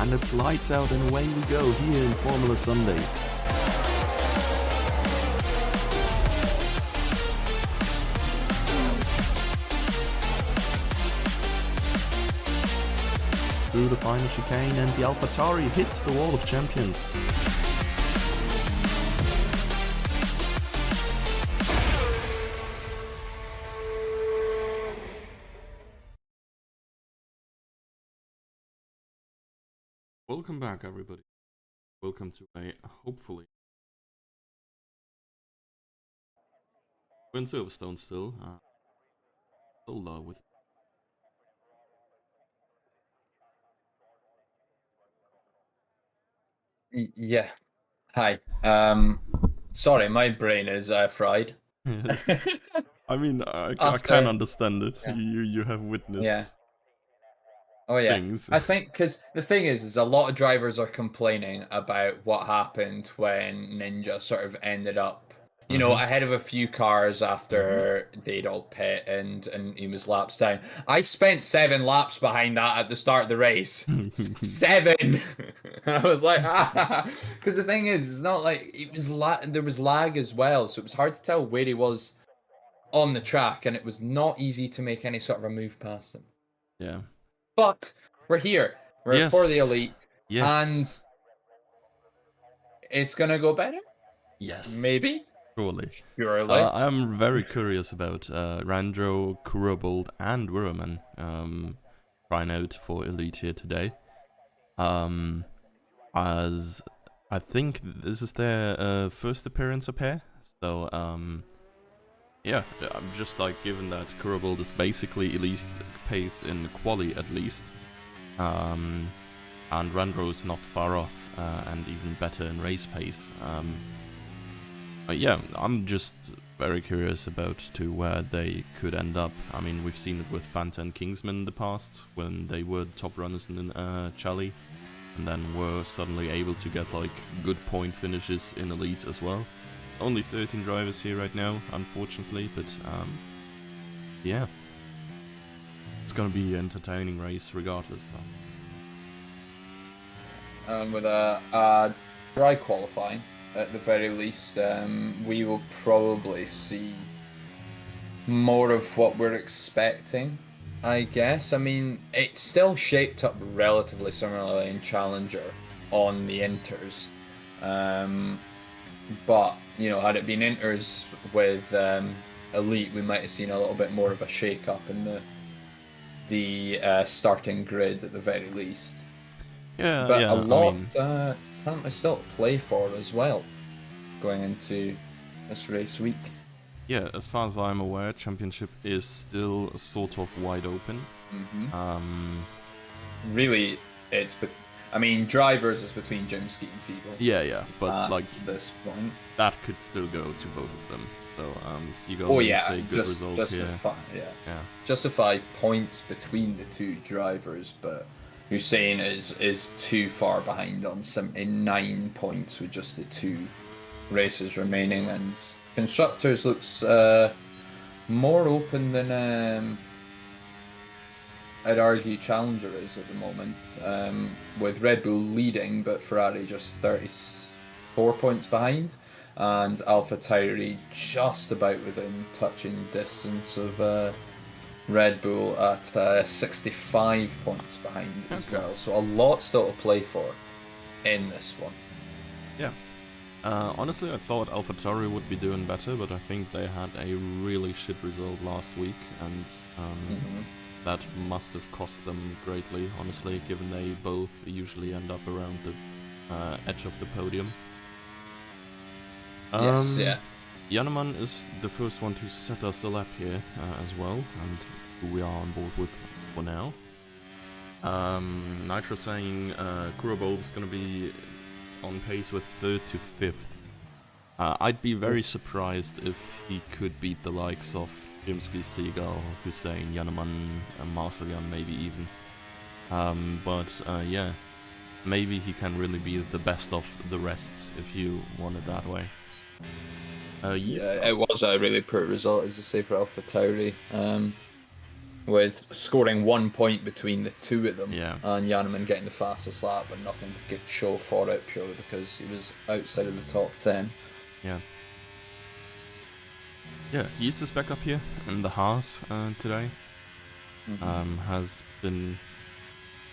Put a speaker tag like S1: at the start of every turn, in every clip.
S1: And it's lights out and away we go here in Formula Sundays. Through the final chicane, and the AlphaTauri hits the wall of champions. Welcome back, everybody. Welcome to a hopefully we're in Silverstone still. Solar with.
S2: Yeah. Hi. Sorry, my brain is fried.
S1: I mean, I
S2: After,
S1: can understand it.
S2: yeah.
S1: You have witnessed
S2: Yeah. Oh yeah.
S1: things.
S2: I think because the thing is a lot of drivers are complaining about what happened when Ninja sort of ended up, ahead of a few cars after they'd all pit and he was laps down. I spent 7 laps behind that at the start of the race. 7. I was like, because the thing is, it's not like it was there was lag as well, so it was hard to tell where he was on the track, and it was not easy to make any sort of a move past him.
S1: Yeah.
S2: But we're here. We're for the elite.
S1: Yes.
S2: And it's gonna go better?
S1: Yes.
S2: Maybe?
S1: Surely.
S2: Surely.
S1: I'm very curious about Randro, Kurabold, and Wirraman trying out for Elite here today. As I think this is their first appearance up here. So, yeah, I'm just like, given that Kurabold is basically elite pace in quali at least, and Randro is not far off, and even better in race pace. Yeah, I'm just very curious about to where they could end up. I mean, we've seen it with Fanta and Kingsman in the past, when they were top runners in Chally, and then were suddenly able to get like good point finishes in Elite as well. Only 13 drivers here right now, unfortunately, but yeah, it's gonna be an entertaining race regardless.
S2: And with a dry qualifying, at the very least, we will probably see more of what we're expecting, I guess. I mean, it's still shaped up relatively similarly in Challenger on the Inters. But, had it been Inters with Elite, we might have seen a little bit more of a shake-up in the starting grid at the very least.
S1: Yeah,
S2: but
S1: yeah,
S2: a lot
S1: I mean,
S2: apparently still to play for as well, going into this race week.
S1: Yeah, as far as I'm aware, Championship is still sort of wide open.
S2: Really, drivers is between Jimsky and Siegel.
S1: Yeah, but like
S2: this point,
S1: that could still go to both of them. So Siegel
S2: a
S1: good result here.
S2: Just a 5 points between the two drivers, but Hussein is too far behind on 79 points with just the 2 races remaining, and Constructors looks more open than I'd argue Challenger is at the moment, with Red Bull leading but Ferrari just 34 points behind, and AlphaTauri just about within touching distance of Red Bull at 65 points behind as well. So a lot still to play for in this one.
S1: Yeah. Honestly, I thought AlphaTauri would be doing better, but I think they had a really shit result last week, and that must have cost them greatly, honestly, given they both usually end up around the edge of the podium.
S2: Yes, yeah.
S1: Jannemann is the first one to set us a lap here as well, and who we are on board with for now. Nitro saying Kurabold is going to be on pace with 3rd to 5th. I'd be very surprised if he could beat the likes of Jimsky, Siegel, Hussein, Jannemann, and Marsalian, maybe even. But yeah, maybe he can really be the best of the rest, if you want it that way.
S2: Yeah, it was a really poor result, as I say, for AlphaTauri. with scoring 1 point between the two of them,
S1: Yeah.
S2: and Janneman getting the fastest lap, but nothing to show for it purely because he was outside of the top 10.
S1: Yeah. Yeah, Yeast is back up here in the Haas today. Has been,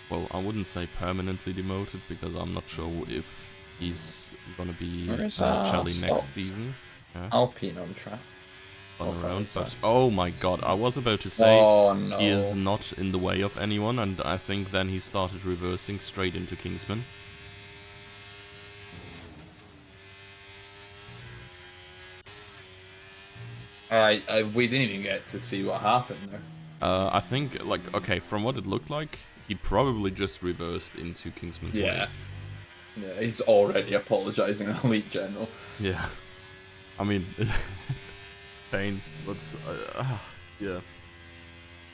S1: well, I wouldn't say permanently demoted because I'm not sure if he's gonna be Charlie next season. Yeah.
S2: Alpine on track.
S1: Around, but oh my god, I was about to say he is not in the way of anyone, and I think then he started reversing straight into Kingsman.
S2: We didn't even get to see what happened there.
S1: I think, like, okay, from what it looked like, he probably just reversed into Kingsman's way.
S2: Yeah, he's already apologising to Elite General.
S1: Yeah. I mean, pain, but yeah.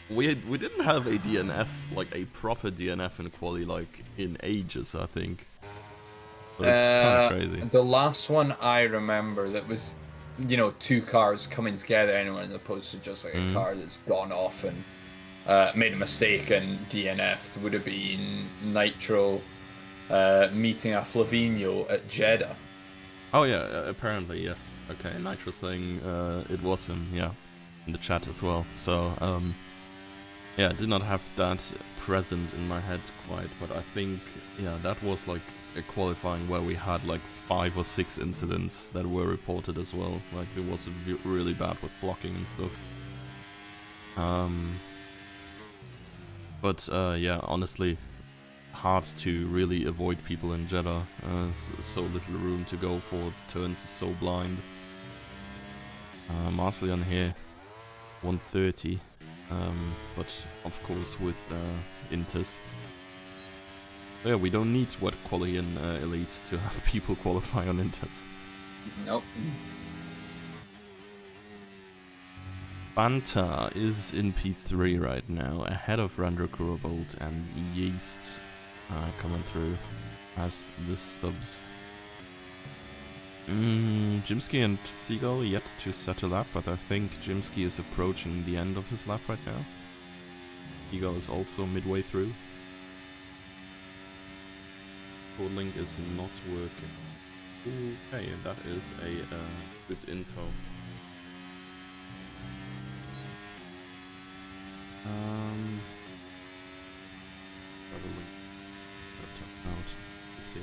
S1: We didn't have a DNF, like a proper DNF in quali, like, in ages, I think. But it's kind of crazy.
S2: The last one I remember that was, you know, two cars coming together anywhere, as opposed to just like a car that's gone off and made a mistake and DNF'd, would have been Nitro meeting a Flavinho at Jeddah.
S1: Oh yeah, apparently, yes. Okay, Nitro saying it was him, yeah, in the chat as well. So, yeah, I did not have that present in my head quite, but I think, yeah, that was like a qualifying where we had like 5 or 6 incidents that were reported as well. Like, it was really bad with blocking and stuff. But yeah, honestly, hard to really avoid people in Jeddah. So little room to go for, turns is so blind. Marslian here, 130. But of course with Inters. So yeah, we don't need wet quali in Elite to have people qualify on Inters.
S2: Nope.
S1: Banta is in P3 right now, ahead of Randro Kurobolt and Yeast coming through as the subs. Jimsky and Seagull yet to settle up, but I think Jimsky is approaching the end of his lap right now. Seagull is also midway through. Link is not working. Okay, that is a good info. Let's see.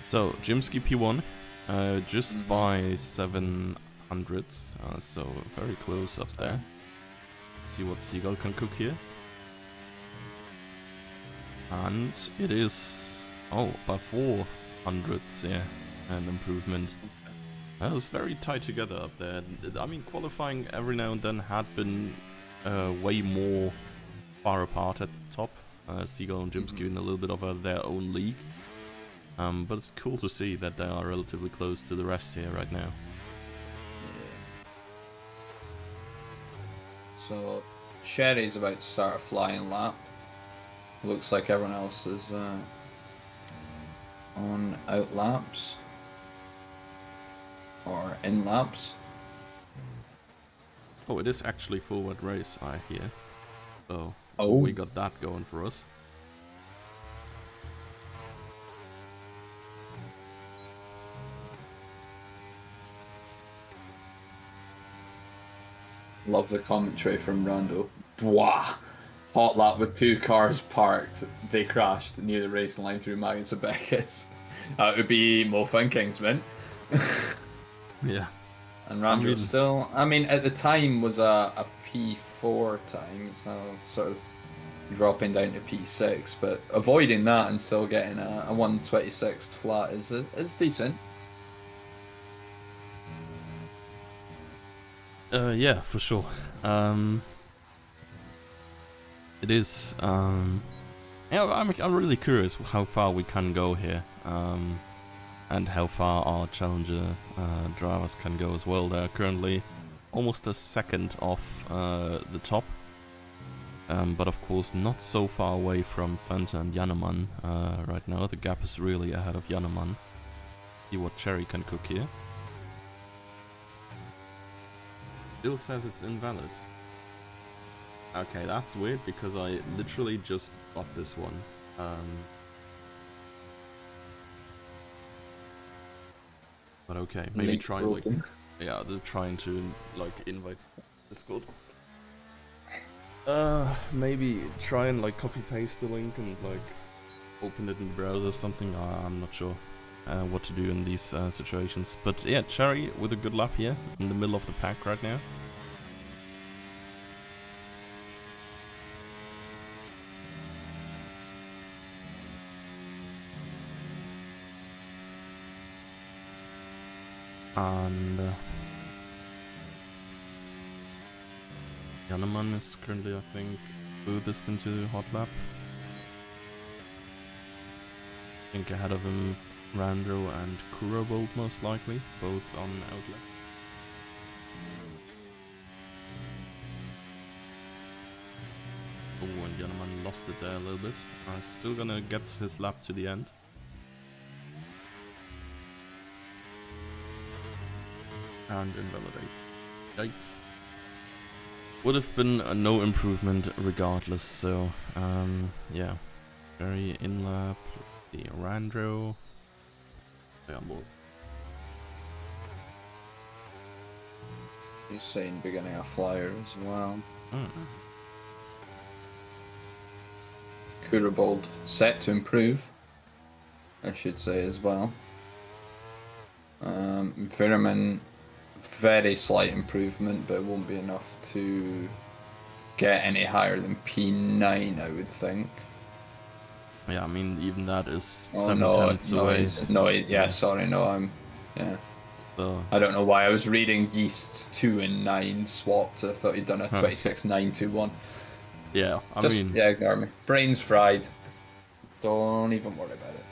S1: So Jimsky P1, just by 700s, so very close up there. Let's see what Seagull can cook here. And it is, by 400s, yeah, an improvement. That was very tight together up there. I mean, qualifying every now and then had been way more far apart at the top. Seagull and Jimsky in a little bit of their own league. But it's cool to see that they are relatively close to the rest here right now.
S2: So, Sherry's about to start a flying lap. Looks like everyone else is on out laps. Or in laps.
S1: Oh, it is actually forward race, I hear. So,
S2: oh,
S1: we got that going for us.
S2: Love the commentary from Rando. Bwah! Hot lap with 2 cars parked. They crashed near the racing line through Magnus and Beckett's. That would be Mofa and Kingsman.
S1: Yeah.
S2: And Rando's still... I mean, at the time was a P4 time. It's now sort of dropping down to P6. But avoiding that and still getting a 126 flat is decent.
S1: Yeah, for sure. It is. Yeah, I'm really curious how far we can go here, and how far our challenger drivers can go as well. They're currently almost a second off the top, but of course not so far away from Fanta and Janneman right now. The gap is really ahead of Janneman. See what Cherry can cook here. Still says it's invalid. Okay, that's weird because I literally just got this one. But okay, maybe
S2: Link
S1: try
S2: broken.
S1: like, yeah, they're trying to like invite Discord. Maybe try and like copy paste the link and like open it in the browser or something. I'm not sure what to do in these situations. But yeah, Cherry with a good lap here in the middle of the pack right now. And Janneman is currently, I think, furthest into the hot lap. I think ahead of him, Randro and Kurobold most likely, both on outlet. Oh, and Janneman lost it there a little bit. Still gonna get his lap to the end. And invalidates. Yikes. Would have been no improvement regardless, so yeah. Very in lap, the Randro. Yeah, well.
S2: Hussein beginning a flyer as well. Kurobold set to improve, I should say as well. Viriman, very slight improvement, but it won't be enough to get any higher than P9, I would think.
S1: Yeah, I mean, even that is
S2: Oh
S1: 7/10 away.
S2: Yeah.
S1: So,
S2: I don't know why I was reading Yeast's 2 and 9 swapped. I thought he'd done a 26-9-2-1.
S1: yeah,
S2: Yeah, ignore me. Brain's fried. Don't even worry about it.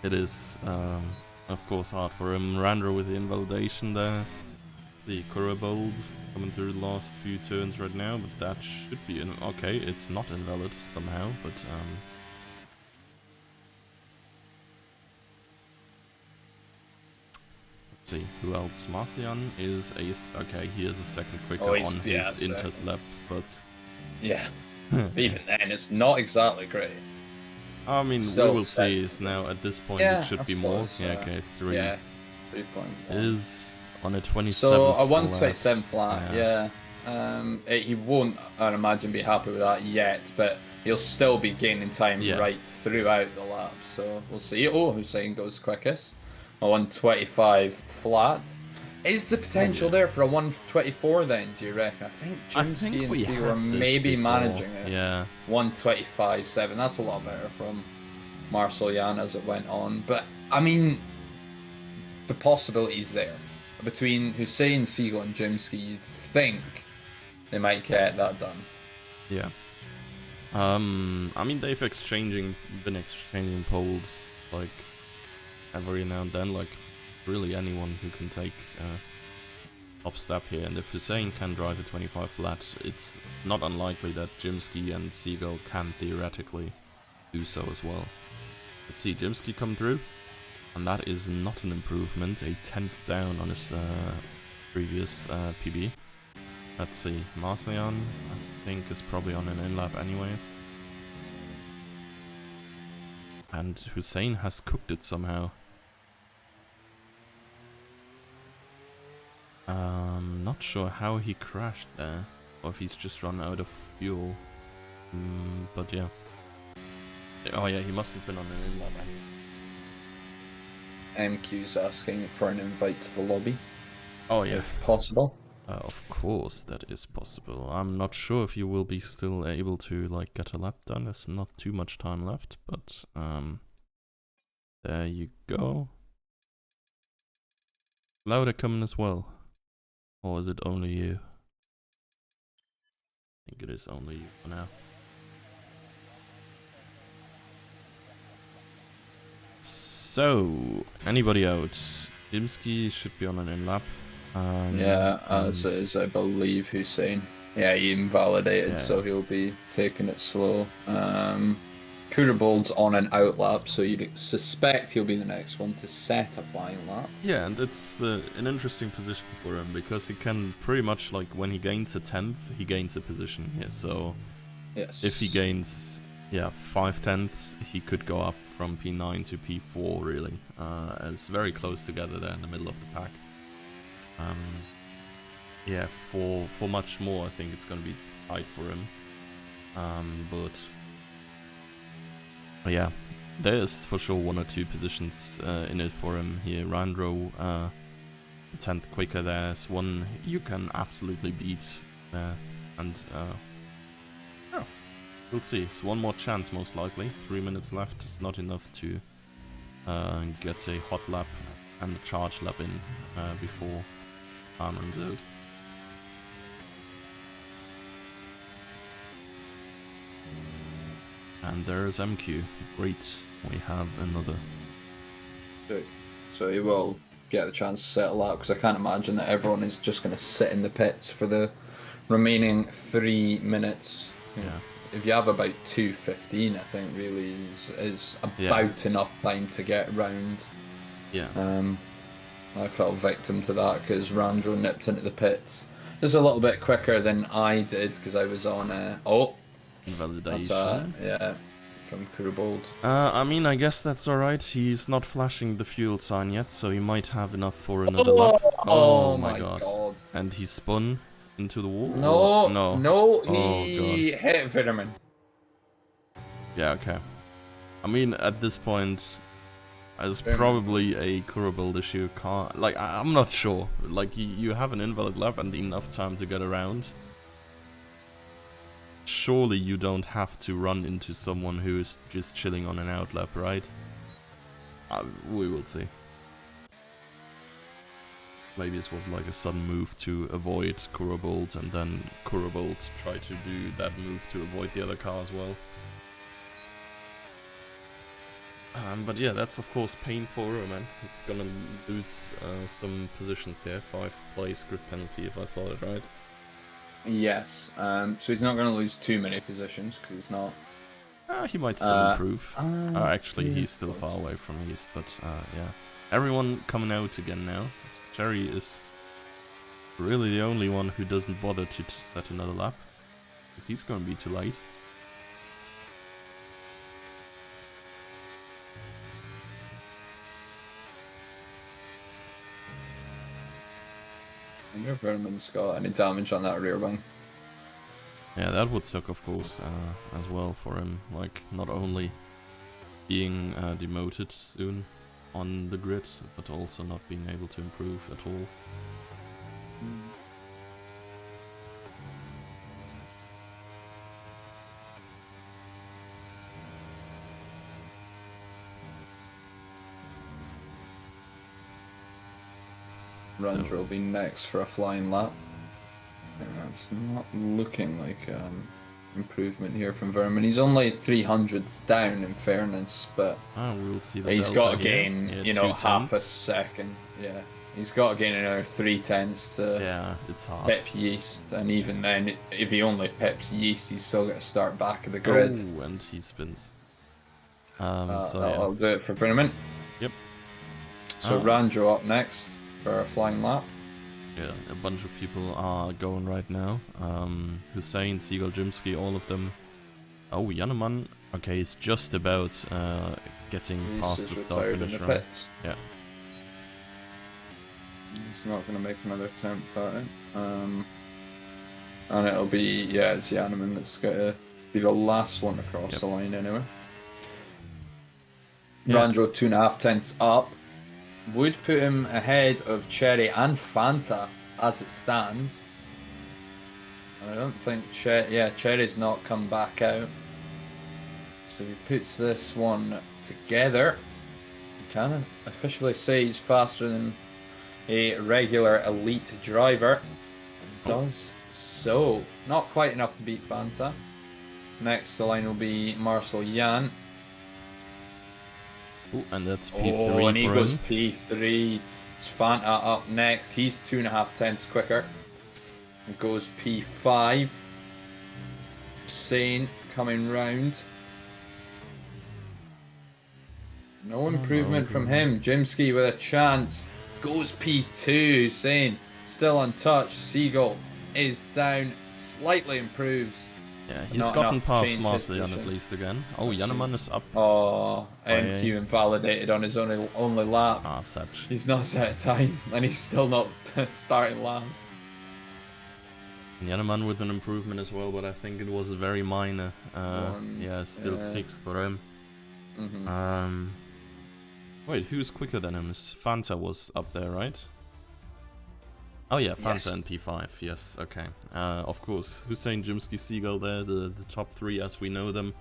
S1: it is, of course, hard for him. Randro with the invalidation there. See, Kurobold coming through the last few turns right now, but that should be okay. It's not invalid somehow, but let's see who else. Marcian is ace. Okay, he is a second quicker on his interslap, but
S2: yeah, even then, it's not exactly great.
S1: I mean, we will see. Now at this point, it should be more. Yeah, okay, 3.
S2: Yeah, 3.1
S1: is on a 27.
S2: So a 127 flat, yeah. He won't, I imagine, be happy with that yet, but he'll still be gaining time right throughout the lap. So we'll see. Oh, Hussein goes quickest. A 125 flat. Is the potential there for a 124 then, do you reckon? I think Jimsky and Seagull are maybe managing it.
S1: Yeah.
S2: 125.7. That's a lot better from Marcel Jan as it went on. But, I mean, the possibility's there. Between Hussein, Seagull, and Jimsky, you'd think they might get that done.
S1: Yeah. I mean, they've been exchanging polls, like, every now and then, like, really anyone who can take top step here, and if Hussein can drive a 25 flat, it's not unlikely that Jimsky and Seagull can theoretically do so as well. Let's see, Jimsky come through, and that is not an improvement, a 10th down on his previous PB. Let's see, Marcian, I think, is probably on an in-lap anyways. And Hussein has cooked it somehow. Not sure how he crashed there, or if he's just run out of fuel. But yeah. Oh yeah, he must have been on an in-lap.
S2: MQ's asking for an invite to the lobby.
S1: Oh yeah.
S2: If possible.
S1: Of course that is possible. I'm not sure if you will be still able to like get a lap done. There's not too much time left, but there you go. Louder coming as well. Or is it only you? I think it is only you for now. So, anybody out? Dimsky should be on an in-lap.
S2: As is, I believe, Hussein. Yeah, he invalidated, so he'll be taking it slow. Kurabold's on an outlap, so you'd suspect he'll be the next one to set a flying lap.
S1: Yeah, and it's an interesting position for him because he can pretty much, like, when he gains a 10th, he gains a position here. So
S2: Yes.
S1: if he gains, 5/10ths, he could go up from P9 to P4, really. It's very close together there in the middle of the pack. For much more, I think it's going to be tight for him. But yeah, there's for sure 1 or 2 positions in it for him here. Randro, 10th quicker, there's one you can absolutely beat there. And we'll see. It's one more chance, most likely. 3 minutes left. It's not enough to get a hot lap and a charge lap in before time runs out. And there's MQ. Great, we have another.
S2: So he will get the chance to settle out, because I can't imagine that everyone is just going to sit in the pits for the remaining 3 minutes.
S1: Yeah.
S2: If you have about 2:15, I think really is about enough time to get round.
S1: Yeah.
S2: I fell victim to that because Randro nipped into the pits just a little bit quicker than I did, because I was on
S1: Invalidation.
S2: From Kurabold.
S1: I mean, I guess that's alright. He's not flashing the fuel sign yet, so he might have enough for another lap.
S2: Oh my god.
S1: And he spun into the wall?
S2: No, he hit Vitamin.
S1: Yeah, okay. I mean, at this point, it's probably a Kurabold issue. I'm not sure. Like, you have an invalid lap and enough time to get around. Surely you don't have to run into someone who is just chilling on an outlap, right? We will see. Maybe this was like a sudden move to avoid Kurabold, and then Kurabold tried to do that move to avoid the other car as well. But yeah, that's of course pain for Roman. He's gonna lose some positions here. 5 place grid penalty, if I saw it right.
S2: Yes, so he's not going to lose too many positions, because he's not...
S1: He might still improve. Actually, he's still far away from East, but yeah. Everyone coming out again now. Jerry is really the only one who doesn't bother to set another lap, because he's going to be too late.
S2: I wonder if Vermin's got any damage on that rear wing.
S1: Yeah, that would suck, of course, as well for him. Like, not only being demoted soon on the grid, but also not being able to improve at all.
S2: Randro will be next for a flying lap. It's not looking like improvement here from Vermin. He's only 300s down, in fairness, but
S1: we'll see the
S2: he's got to gain, half
S1: 2/10.
S2: a second. Yeah, he's got to gain another 3/10s to
S1: it's hard.
S2: pip Yeast, and even then, if he only pips Yeast, he's still got to start back of the grid.
S1: Oh, and he spins.
S2: I'll do it for Vermin.
S1: Yep.
S2: So Randro up next for a flying lap.
S1: Yeah, a bunch of people are going right now. Hussein, Seagull, Jimsky, all of them. Oh, Yaneman. Okay, he's just about getting past the start finish line. Yeah.
S2: He's not going to make another attempt at it. And it'll be, it's Yaneman that's going to be the last one across the line anyway. Randro 2.5 up. Would put him ahead of Cherry and Fanta as it stands. I don't think Cherry's not come back out. So he puts this one together. He can officially say he's faster than a regular elite driver. And does so. Not quite enough to beat Fanta. Next the line will be Marcel Jan.
S1: Ooh, and that's P3
S2: and he
S1: for
S2: goes
S1: him.
S2: P3. It's Fanta up next. He's 2.5 quicker. And goes P5. Sane coming round. No improvement from him. Jimsky with a chance. Goes P2. Hussein still untouched. Seagull is down. Slightly improves.
S1: Yeah,
S2: But
S1: he's
S2: not
S1: gotten
S2: enough to
S1: past
S2: change his
S1: Marcian at
S2: position.
S1: least again. Oh,
S2: Let's see.
S1: Yanneman is up
S2: Oh,
S1: by
S2: MQ invalidated on his only lap.
S1: such.
S2: He's not set a time, and he's still not starting last.
S1: Yanneman with an improvement as well, but I think it was very minor. Yeah, still
S2: yeah.
S1: 6th for him.
S2: Mm-hmm.
S1: Wait, who's quicker than him? Fanta was up there, right? Oh yeah, Fanta
S2: Yes.
S1: and P5, yes, okay. Of course, Hussein, Jimsky, Seagull there, the top 3 as we know them.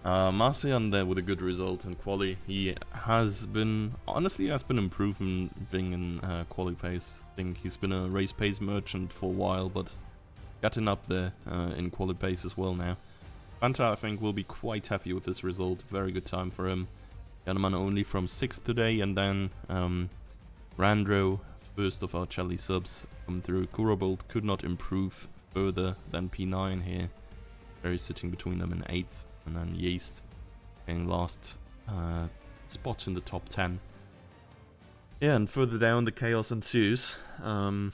S1: Marcian there with a good result in quali. He has been, honestly, improving in quali pace. I think he's been a race pace merchant for a while, but getting up there in quali pace as well now. Fanta, I think, will be quite happy with this result. Very good time for him. Yanneman only from 6th today, and then Randro, first of our Chelly subs, come through. Kurobolt could not improve further than P9 here. Very sitting between them in 8th, and then Yeast getting last spot in the top 10. Yeah, and further down the chaos ensues. Gonna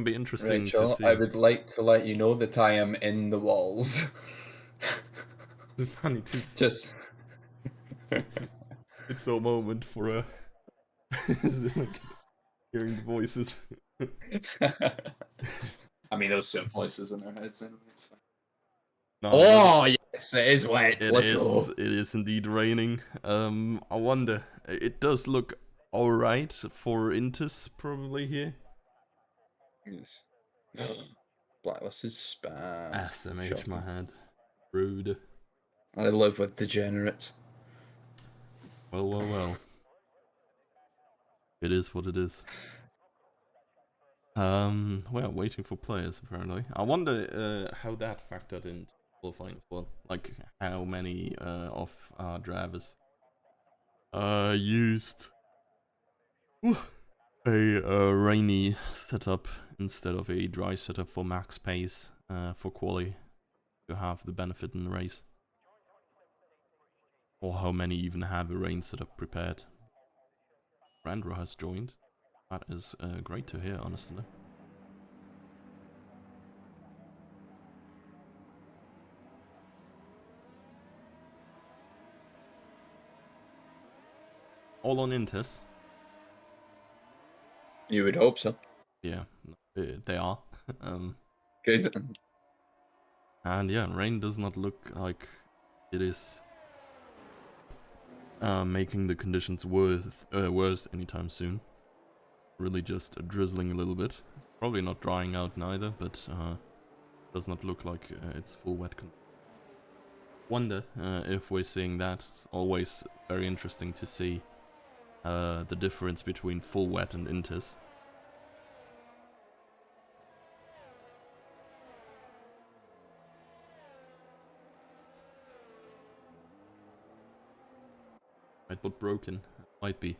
S1: be interesting
S2: Rachel,
S1: to see.
S2: I would like to let you know that I am in the walls.
S1: It's funny to see.
S2: Just.
S1: It's a moment for a like hearing the voices.
S2: I mean, those two voices in their heads anyway. It's fine.
S1: No,
S2: Oh yes, it is wet.
S1: it
S2: Let's
S1: is.
S2: go.
S1: It is indeed raining. I wonder. It does look all right for Intis probably here.
S2: Yes. Blacklisted spam.
S1: SMH
S2: Shocking.
S1: my head. Rude.
S2: I live with degenerates.
S1: Well. It is what it is. We're waiting for players apparently. I wonder how that factored into qualifying as well. Like how many of our drivers used a rainy setup instead of a dry setup for max pace for quali to have the benefit in the race. Or how many even have a rain setup prepared. Randro has joined. That is great to hear, honestly. All on Intis.
S2: You would hope so.
S1: Yeah, they are.
S2: Good.
S1: And yeah, rain does not look like it is making the conditions worse anytime soon. Really just drizzling a little bit. Probably not drying out neither, but does not look like it's full wet. Wonder if we're seeing that. It's always very interesting to see the difference between full wet and Intis. Right, but broken. Might be.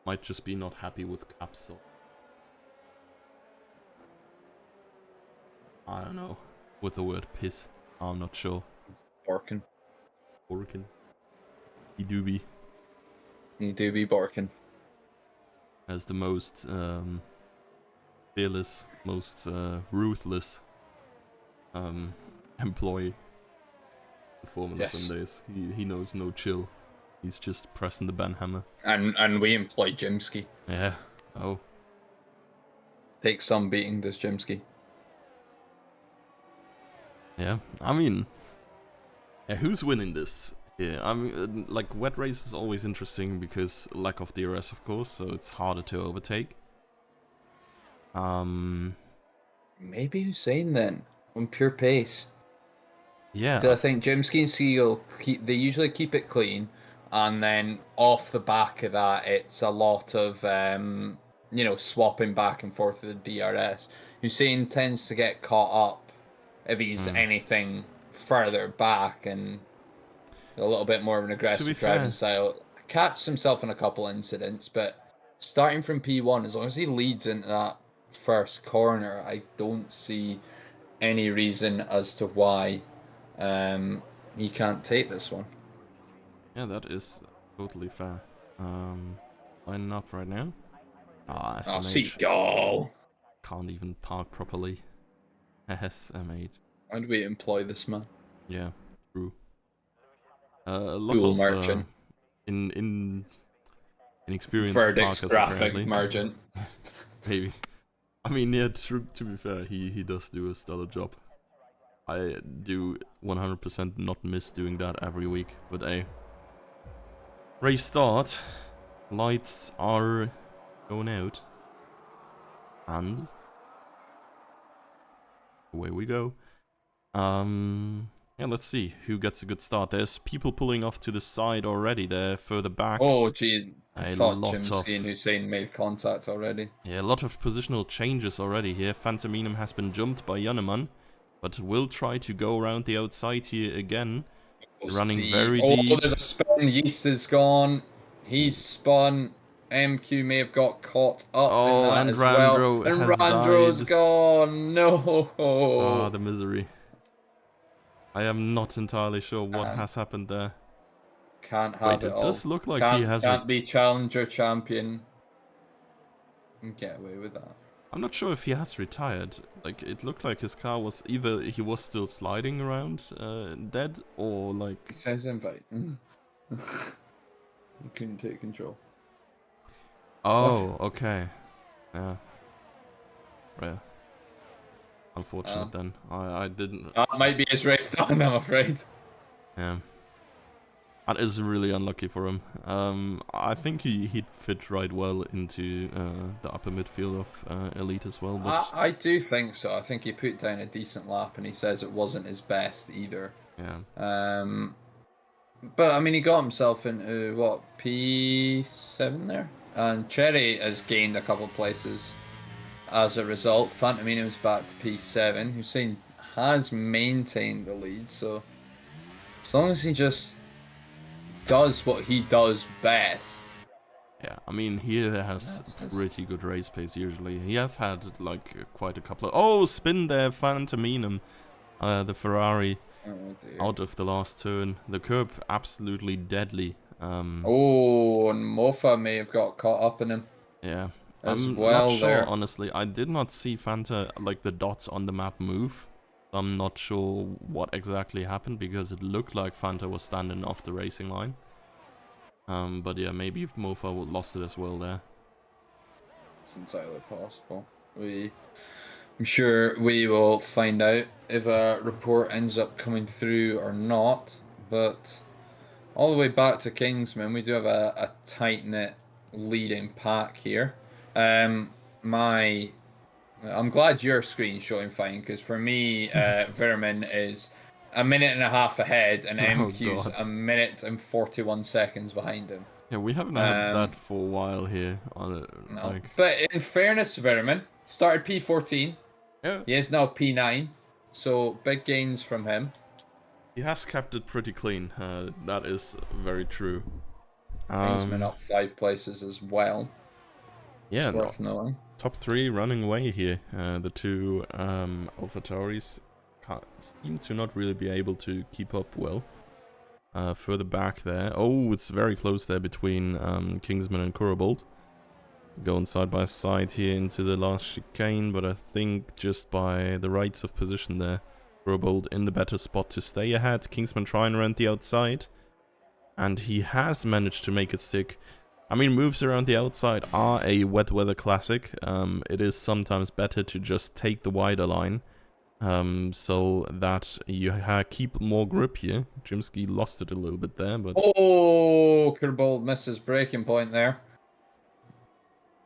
S1: Might just be not happy with caps. So I don't know. With the word piss. I'm not sure.
S2: Barking.
S1: Borkin. He do be.
S2: You do be barking.
S1: As the most fearless, most ruthless employee of Formula Sundays. He knows no chill. He's just pressing the ban hammer.
S2: And we employ Jimsky.
S1: Yeah. Oh.
S2: Take some beating, does Jimsky.
S1: Yeah. I mean, yeah, who's winning this? Yeah, I mean, like, wet race is always interesting because lack of DRS, of course, so it's harder to overtake.
S2: Maybe Hussein then, on pure pace.
S1: Yeah.
S2: I think Jimsky and Seagull, they usually keep it clean, and then off the back of that, it's a lot of, swapping back and forth with the DRS. Hussein tends to get caught up if he's anything further back and a little bit more of an aggressive driving style. Catches himself in a couple incidents, but starting from P1, as long as he leads into that first corner, I don't see any reason as to why he can't take this one.
S1: Yeah, that is Totally fair. Lining up right now. Ah,
S2: Oh,
S1: SMH
S2: go.
S1: can't even park properly. SMH.
S2: Why do we employ this man?
S1: Yeah, true. A lot
S2: Fool
S1: of
S2: merchant.
S1: inexperienced
S2: Verdict's
S1: parkers
S2: graphic
S1: apparently.
S2: merchant.
S1: Maybe. I mean, yeah, to be fair, he does do a stellar job. I do 100% not miss doing that every week, but hey. Race start. Lights are going out. And away we go. Yeah, let's see who gets a good start. There's people pulling off to the side already. They're further back.
S2: Oh, gee. I
S1: A
S2: thought
S1: lot
S2: Jimsky and Hussein made contact already.
S1: Yeah, a lot of positional changes already here. Phantominum has been jumped by Yanneman, but will try to go around the outside here again. Running very deep.
S2: There's a spin. Yeast is gone. He's spun. MQ may have got caught up in that
S1: and
S2: as well.
S1: Randro
S2: And
S1: has
S2: Randro's
S1: died.
S2: gone. No.
S1: Ah, the misery. I am not entirely sure what has happened there.
S2: Can't have
S1: Wait,
S2: it
S1: it
S2: all.
S1: does look like
S2: can't,
S1: he has...
S2: Can't be challenger champion. And get away with that.
S1: I'm not sure if he has retired. Like, it looked like his car was either he was still sliding around dead, or like...
S2: It says invite. You couldn't take control.
S1: Oh, okay. Yeah. Right. Unfortunate then. I didn't...
S2: That might be his race done, I'm afraid.
S1: Yeah. That is really unlucky for him. I think he'd fit right well into the upper midfield of Elite as well. But
S2: I do think so. I think he put down a decent lap, and he says it wasn't his best either.
S1: yeah.
S2: But I mean, he got himself into what, P7 there, and Cherry has gained a couple of places as a result. Phantominum's back to P7. Hussein has maintained the lead, so as long as he just does what he does best.
S1: Yeah, I mean, he has pretty good race pace usually. He has had like quite a couple of... Oh, spin there, Phantominum. The Ferrari out of the last turn. The curb absolutely deadly.
S2: And Mofa may have got caught up in him.
S1: Yeah.
S2: I'm
S1: not sure, honestly. I did not see Fanta, like the dots on the map, move. I'm not sure what exactly happened because it looked like Fanta was standing off the racing line. But yeah, maybe if Mofa lost it as well there.
S2: It's entirely possible. I'm sure we will find out if a report ends up coming through or not. But all the way back to Kingsman, we do have a tight-knit leading pack here. I'm glad your screen's showing fine, because for me, Vermin is a minute and a half ahead, and MQ's a minute and 41 seconds behind him.
S1: Yeah, we haven't had that for a while here.
S2: No. But in fairness to Vermin, started P14.
S1: Yeah.
S2: He is now P9, so big gains from him.
S1: He has kept it pretty clean. That is very true.
S2: Kingsman up 5 places as well.
S1: Yeah,
S2: it's worth knowing.
S1: Top 3 running away here. The two AlphaTauris seem to not really be able to keep up well. Further back there. Oh, it's very close there between Kingsman and Kurabold. Going side by side here into the last chicane, but I think just by the rights of position there, Kurabold in the better spot to stay ahead. Kingsman trying around the outside. And he has managed to make it stick. I mean, moves around the outside are a wet weather classic. It is sometimes better to just take the wider line, so that you keep more grip here. Jimsky lost it a little bit there, but...
S2: Oh, Kurabold misses breaking point there.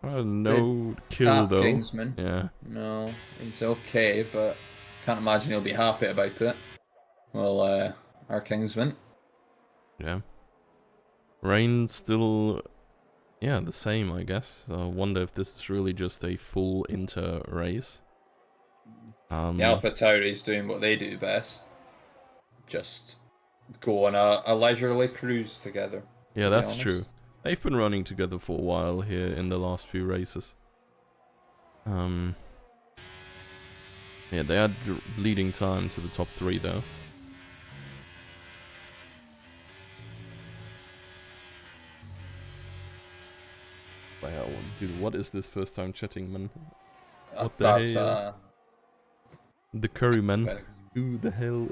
S1: No kill though.
S2: Kingsman.
S1: Yeah.
S2: No, he's okay, but can't imagine he'll be happy about it. Well, our Kingsman.
S1: Yeah. Rain still... Yeah, the same, I guess. I wonder if this is really just a full inter race.
S2: The AlphaTauris doing what they do best. Just go on a leisurely cruise together.
S1: Yeah, that's true. They've been running together for a while here in the last few races. Yeah, they are leading time to the top 3 though. Wow, dude, what is this first time chatting, man? What the
S2: That's
S1: hell? The curry
S2: that's
S1: man.
S2: very
S1: Who the hell?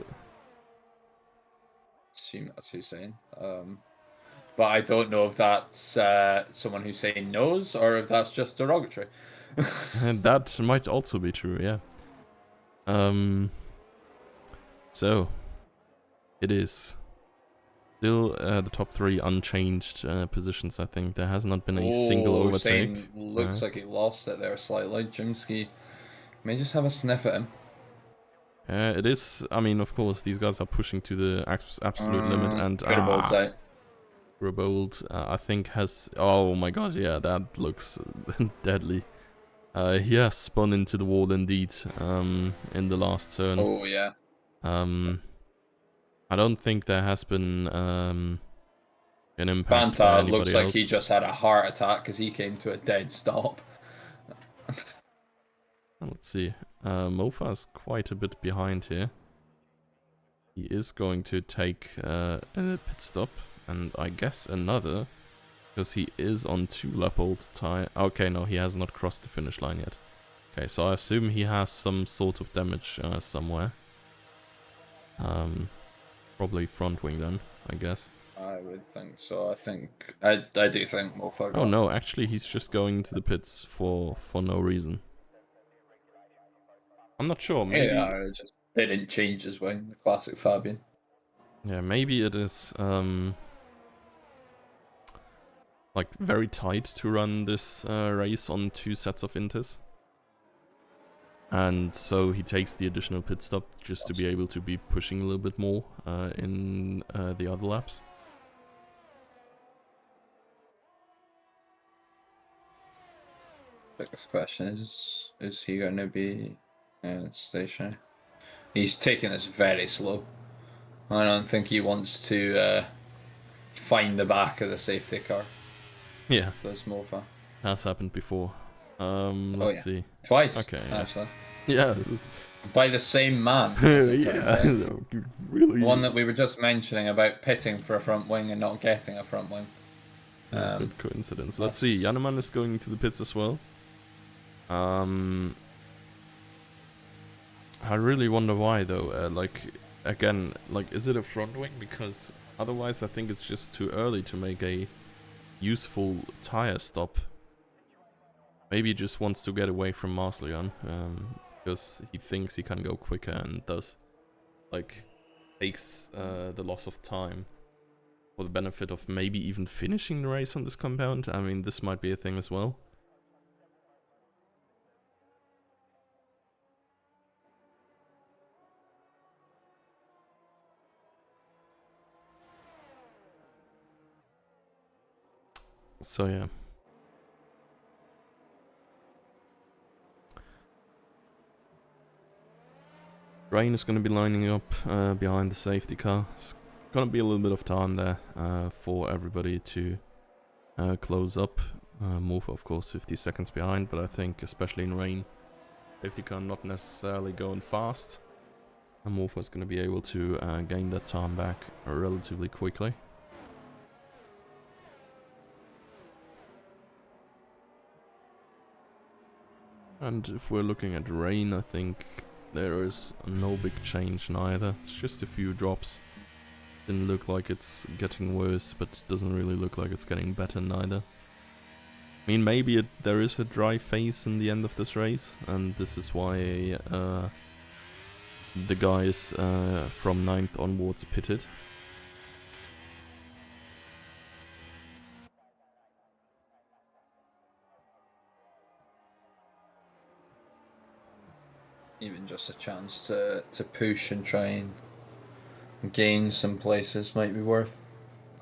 S2: assume that's who's saying. But I don't know if that's someone who's saying knows or if that's just derogatory.
S1: And that might also be true, yeah. So it is still the top 3 unchanged positions. I think there has not been a single overtake.
S2: Shane looks like he lost it there slightly. Jimsky may just have a sniff at him.
S1: It is. I mean, of course, these guys are pushing to the absolute limit, and
S2: Critable's out.
S1: Rabold, I think has. Oh my god, yeah, that looks deadly. He has spun into the wall indeed. In the last turn.
S2: Oh yeah.
S1: I don't think there has been an impact by
S2: Banta
S1: anybody
S2: looks like
S1: else.
S2: he just had a heart attack because he came to a dead stop.
S1: Let's see. Mofa's quite a bit behind here. He is going to take a pit stop, and I guess another, because he is on 2 lap old tire. Okay, no, he has not crossed the finish line yet. Okay, so I assume he has some sort of damage somewhere. Probably front wing then, I guess.
S2: I would think so. I do think Mofa.
S1: Oh no, actually he's just going to the pits for no reason. I'm not sure, maybe...
S2: Yeah, it just they didn't change his wing, the classic Fabian.
S1: Yeah, maybe it is like very tight to run this race on 2 sets of inters. And so he takes the additional pit stop just to be able to be pushing a little bit more in the other laps.
S2: Biggest question is he going to be stationary? He's taking this very slow. I don't think he wants to find the back of the safety car.
S1: Yeah,
S2: Does Mofa.
S1: has happened before. Let's see.
S2: Twice,
S1: Okay,
S2: actually.
S1: Yeah.
S2: By the same man. As it turns out.
S1: Yeah, really.
S2: One that we were just mentioning about pitting for a front wing and not getting a front wing.
S1: Good coincidence. Let's see. Janeman is going to the pits as well. I really wonder why though. Like again, like is it a front wing? Because otherwise, I think it's just too early to make a useful tire stop. Maybe he just wants to get away from Marslian, because he thinks he can go quicker and does, like, takes the loss of time for the benefit of maybe even finishing the race on this compound. I mean, this might be a thing as well. So yeah. Rain is going to be lining up behind the safety car. It's going to be a little bit of time there for everybody to close up. Move, of course, 50 seconds behind, but I think especially in rain, safety car not necessarily going fast. And Morpho is going to be able to gain that time back relatively quickly. And if we're looking at rain, I think there is no big change neither. It's just a few drops. Didn't look like it's getting worse, but doesn't really look like it's getting better neither. I mean, maybe there is a dry phase in the end of this race, and this is why the guys from 9th onwards pitted.
S2: Even just a chance to push and try and gain some places might be worth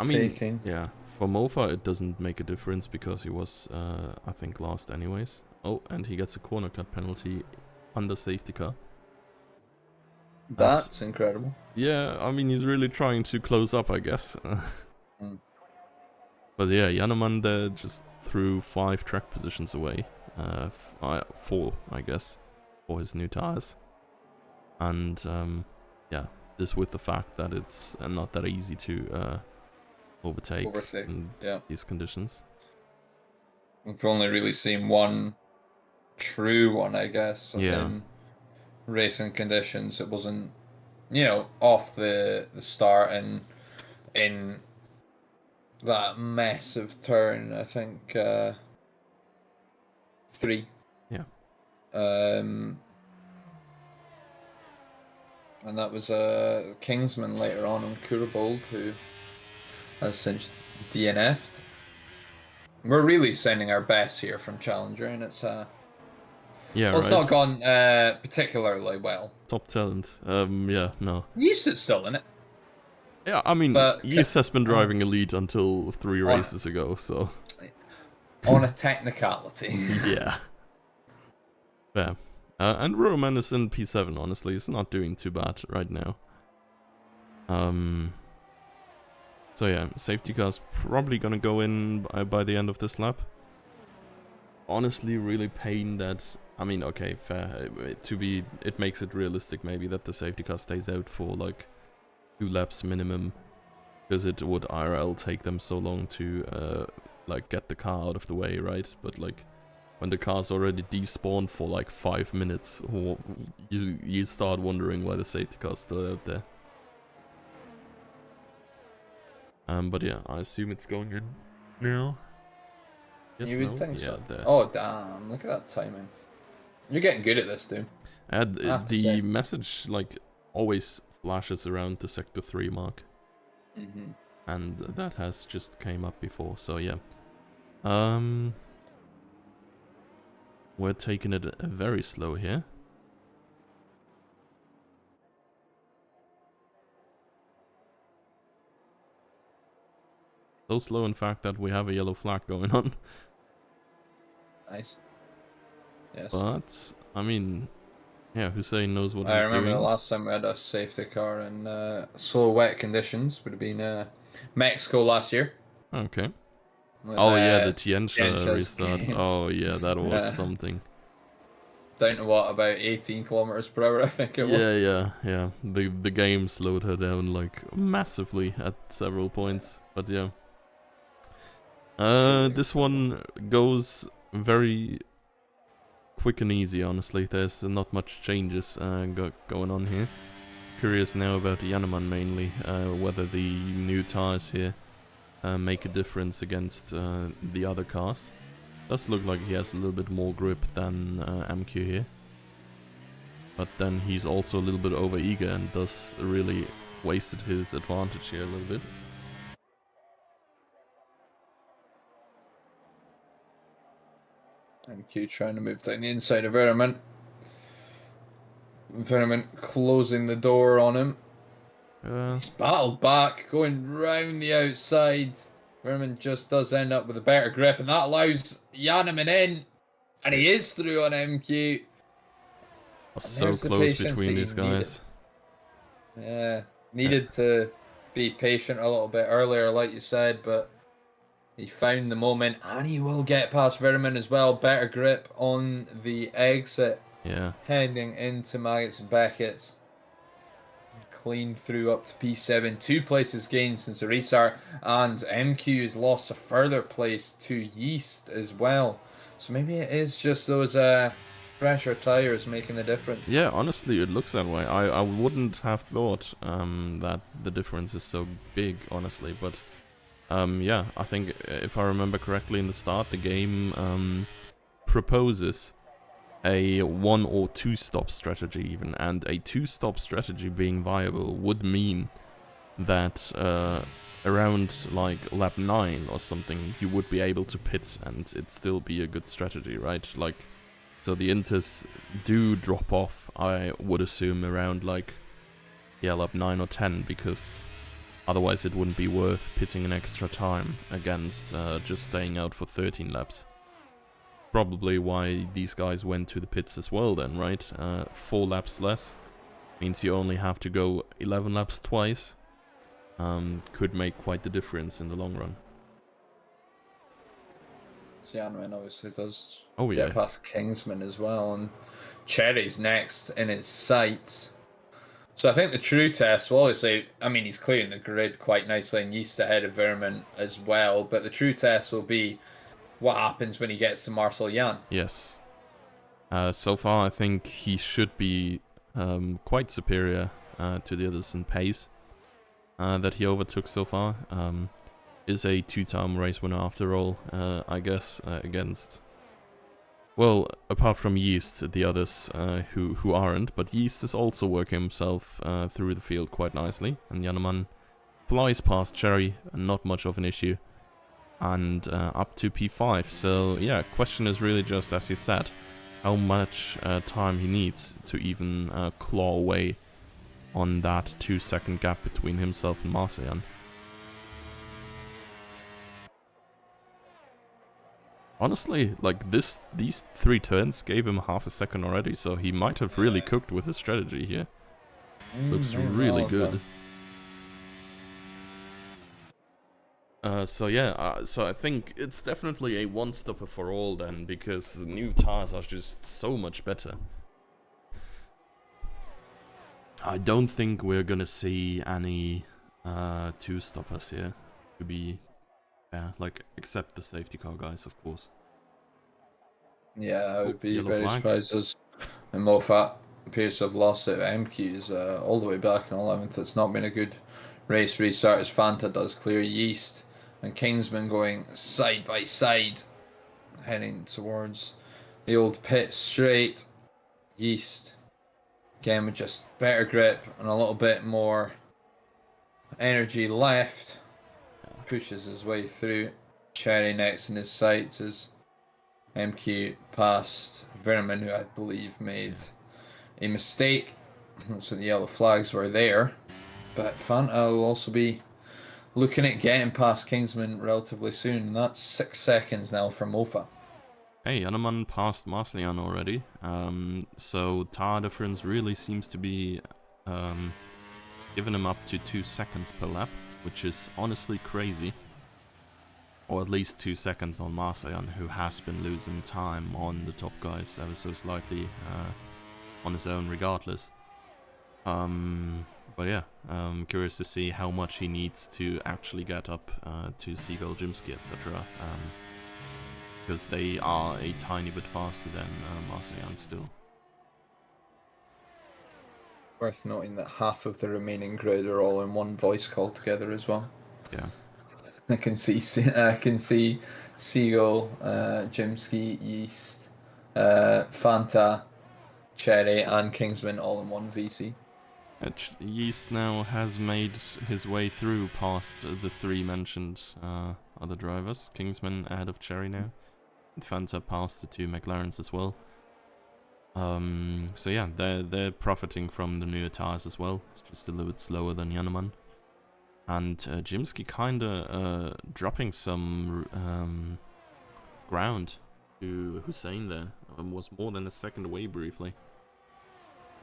S2: taking.
S1: Yeah, for Mofa it doesn't make a difference because he was, I think, last anyways. Oh, and he gets a corner cut penalty under safety car.
S2: That's incredible.
S1: Yeah, I mean, he's really trying to close up, I guess. But yeah, Janeman there just threw 5 track positions away. 4, I guess, for his new tires. And yeah, this with the fact that it's not that easy to overtake in these conditions.
S2: We've only really seen one true one, I guess,
S1: Yeah.
S2: in racing conditions. It wasn't, off the start and in that massive turn. I think three.
S1: Yeah.
S2: Um, and that was Kingsman later on Kurabold, who has since DNF'd. We're really sending our best here from Challenger, and
S1: Yeah,
S2: it's not
S1: right.
S2: gone particularly well.
S1: Top talent. Yeah, no.
S2: Yeast is still in it,
S1: Yeah, I mean,
S2: but
S1: Yeast has been
S2: on
S1: driving Elite until 3
S2: on
S1: races ago, so
S2: on a technicality.
S1: yeah. Yeah. And Roman is in P7, honestly. He's not doing too bad right now. So yeah, safety car's probably gonna go in by the end of this lap. Honestly, really pain that... I mean, okay, fair. It makes it realistic maybe that the safety car stays out for like 2 laps minimum. Because it would IRL take them so long to like get the car out of the way, right? But like when the car's already despawned for like 5 minutes, you start wondering why the safety car's still out there. But yeah, I assume it's going in now. Yes,
S2: You would
S1: no?
S2: think
S1: Yeah,
S2: so.
S1: there.
S2: Oh damn! Look at that timing. You're getting good at this, dude. I have to
S1: The
S2: say.
S1: message like always flashes around the sector 3 mark.
S2: Mm-hmm.
S1: And that has just came up before, so yeah. We're taking it very slow here. So slow, in fact, that we have a yellow flag going on.
S2: Nice. Yes.
S1: But, I mean, yeah, Hussein knows what
S2: I
S1: he's
S2: remember the
S1: doing.
S2: last time we had a safety car in slow wet conditions would have been Mexico last year.
S1: Okay.
S2: With
S1: Oh yeah, the Tiancha
S2: Tiancha's
S1: restart.
S2: game.
S1: Oh yeah, that was
S2: Yeah.
S1: something.
S2: Down to what, about 18 kilometers per hour, I think it
S1: Yeah,
S2: was.
S1: yeah. The game slowed her down like massively at several points. But yeah.
S2: Truly
S1: This
S2: incredible.
S1: one goes very quick and easy, honestly. There's not much changes going on here. Curious now about Yaneman mainly, whether the new tires here make a difference against the other cars. Does look like he has a little bit more grip than MQ here. But then he's also a little bit over eager and does really wasted his advantage here a little bit.
S2: MQ trying to move down the inside of Vermin. Vermin closing the door on him. He's battled back, going round the outside. Vermin just does end up with a better grip, and that allows Yaneman in. And he is through on MQ. And
S1: So
S2: there's the
S1: close
S2: patience that
S1: between
S2: he
S1: these
S2: needed.
S1: guys.
S2: Yeah, needed to be patient a little bit earlier, like you said, but he found the moment, and he will get past Vermin as well. Better grip on the exit,
S1: Yeah.
S2: heading into Maggots and Beckett's. Clean through up to P7, 2 places gained since the restart, and MQ has lost a further place to Yeast as well. So maybe it is just those fresher tires making the difference.
S1: Yeah, honestly, it looks that way. I wouldn't have thought that the difference is so big, honestly. But yeah, I think if I remember correctly in the start, the game proposes a 1 or 2 stop strategy even, and a 2 stop strategy being viable would mean that around like lap 9 or something you would be able to pit and it'd still be a good strategy, right? Like, so the Inters do drop off, I would assume, around like, yeah, lap 9 or 10, because otherwise it wouldn't be worth pitting an extra time against just staying out for 13 laps. Probably why these guys went to the pits as well then, right? 4 laps less means you only have to go 11 laps twice. Could make quite the difference in the long run.
S2: Janman obviously does
S1: Oh
S2: get
S1: yeah.
S2: past Kingsman as well, and Cherry's next in his sights. So I think the true test, well, obviously, I mean, he's clearing the grid quite nicely and Yeast ahead of Vermin as well, but the true test will be what happens when he gets to Marcel Jan.
S1: Yes. So far, I think he should be quite superior to the others in pace that he overtook so far. Is a two-time race winner after all, I guess, against... Well, apart from Yeast, the others who aren't, but Yeast is also working himself through the field quite nicely, and Jannemann flies past Cherry, not much of an issue, and up to P5. So yeah, question is really just, as you said, how much time he needs to even claw away on that 2-second gap between himself and Marcian. Honestly, like these 3 turns gave him half a second already, so he might have really cooked with his strategy here. Looks really good. So yeah, so I think it's definitely a one-stopper for all then, because the new tires are just so much better. I don't think we're gonna see any two-stoppers here, to be fair, like, except the safety car guys, of course.
S2: Yeah, I would be
S1: yellow
S2: very
S1: flag.
S2: surprised as Moffat appears to have lost it at MQs all the way back in 11th. It's not been a good race restart as Fanta does clear Yeast and Kingsman going side by side, heading towards the old pit straight. Yeast, again, with just better grip and a little bit more energy left, pushes his way through. Cherry next in his sights as MQ past Vermin, who I believe made a mistake. That's what the yellow flags were there. But Fanta will also be looking at getting past Kingsman relatively soon. And that's 6 seconds now for Mofa.
S1: Hey, Jannemann passed Marcian already, so tire difference really seems to be giving him up to 2 seconds per lap, which is honestly crazy. Or at least 2 seconds on Marcian, who has been losing time on the top guys ever so slightly on his own regardless. But yeah, I'm curious to see how much he needs to actually get up to Seagull, Jimsky, etc. Because they are a tiny bit faster than Marcian still.
S2: Worth noting that half of the remaining grid are all in one voice call together as well.
S1: Yeah.
S2: I can see Seagull, Jimsky, Yeast, Fanta, Cherry, and Kingsman all in one VC.
S1: Yeast now has made his way through past the 3 mentioned other drivers. Kingsman ahead of Cherry now. And Fanta past the 2 McLarens as well. So yeah, they're profiting from the newer tires as well. It's just a little bit slower than Jannemann. And Jimsky kinda dropping some ground to Hussein there. Was more than a second away briefly.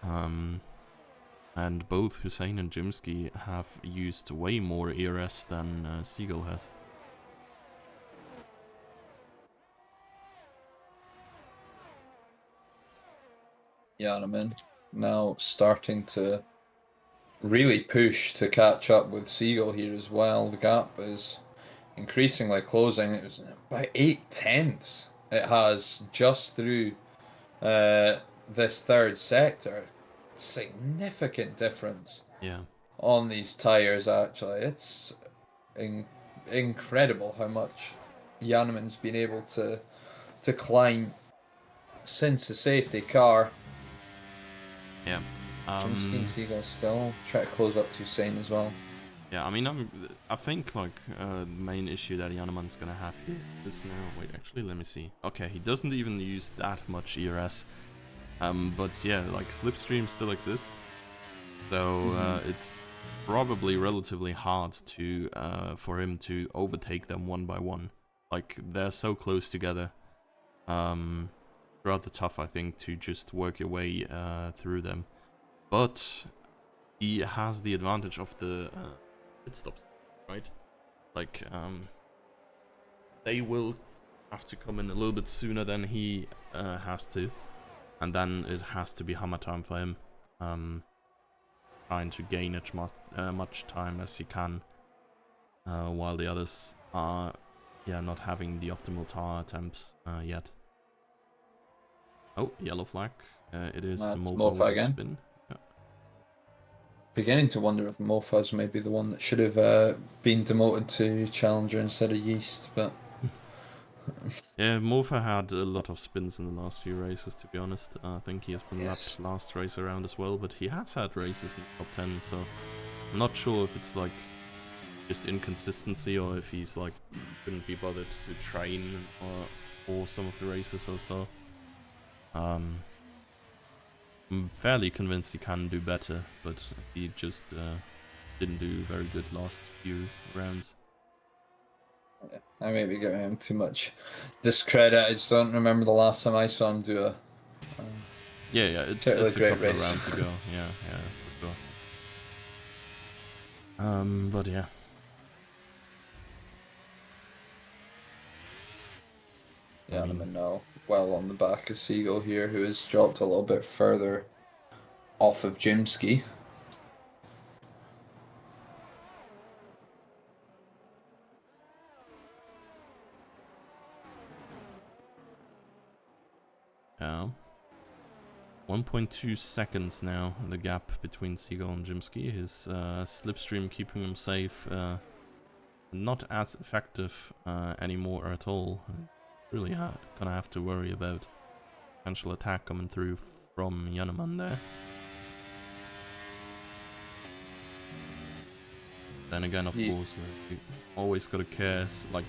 S1: And both Hussein and Jimsky have used way more ERS than Seagull has.
S2: Jannemann now starting to really push to catch up with Seagull here as well. The gap is increasingly closing. It was about 8/10 it has just through this third sector. Significant difference.
S1: Yeah.
S2: On these tires, actually, it's incredible how much Jannemann's been able to climb since the safety car.
S1: Yeah.
S2: Jimsky and Seagull still try to close up to Hussein as well.
S1: Yeah, I mean, I think like the main issue that Jannemann's gonna have here is now. Wait, actually, let me see. Okay, he doesn't even use that much ERS. But yeah, like Slipstream still exists, so it's probably relatively hard to for him to overtake them one by one. Like they're so close together. Rather tough, I think, to just work your way through them. But he has the advantage of the pit stops, right? Like they will have to come in a little bit sooner than he has to. And then it has to be hammer time for him, trying to gain as much time as he can, while the others are yeah, not having the optimal tire attempts yet. Oh, yellow flag. It is
S2: That's
S1: Mofa
S2: Mofa
S1: with a
S2: again.
S1: spin. Yeah.
S2: Beginning to wonder if Mofa's maybe the one that should have been demoted to Challenger instead of Yeast, but
S1: Yeah, Mofa had a lot of spins in the last few races, to be honest. I think he has been
S2: yes.
S1: lapped last race around as well, but he has had races in the top 10, so I'm not sure if it's like just inconsistency or if he's like couldn't be bothered to train for some of the races or so. I'm fairly convinced he can do better, but he just didn't do very good last few rounds.
S2: I may be giving him too much discredit. I just don't remember the last time I saw him do a
S1: Yeah, it's
S2: particularly
S1: a
S2: great
S1: couple of
S2: race.
S1: rounds ago. Yeah, for sure. But yeah.
S2: Yeah, I'm now well on the back of Seagull here, who has dropped a little bit further off of Jimsky.
S1: Yeah. 1.2 seconds now, the gap between Seagull and Jimsky. His slipstream keeping him safe. Not as effective anymore at all. Really gonna have to worry about potential attack coming through from Yanneman there. Then again, of course, you always gotta care. Like,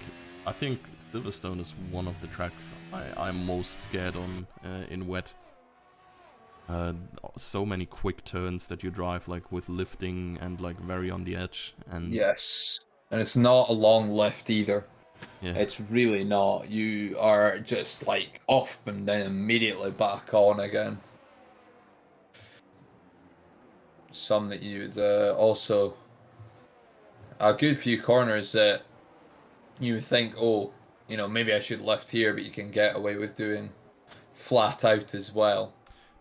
S1: I think Silverstone is one of the tracks I'm most scared on in wet. So many quick turns that you drive like with lifting and like very on the edge. And
S2: yes, and it's not a long lift either.
S1: yeah,
S2: It's really not. You are just like off and then immediately back on again. Some that you'd also a good few corners that you would think, oh, maybe I should lift here, but you can get away with doing flat out as well.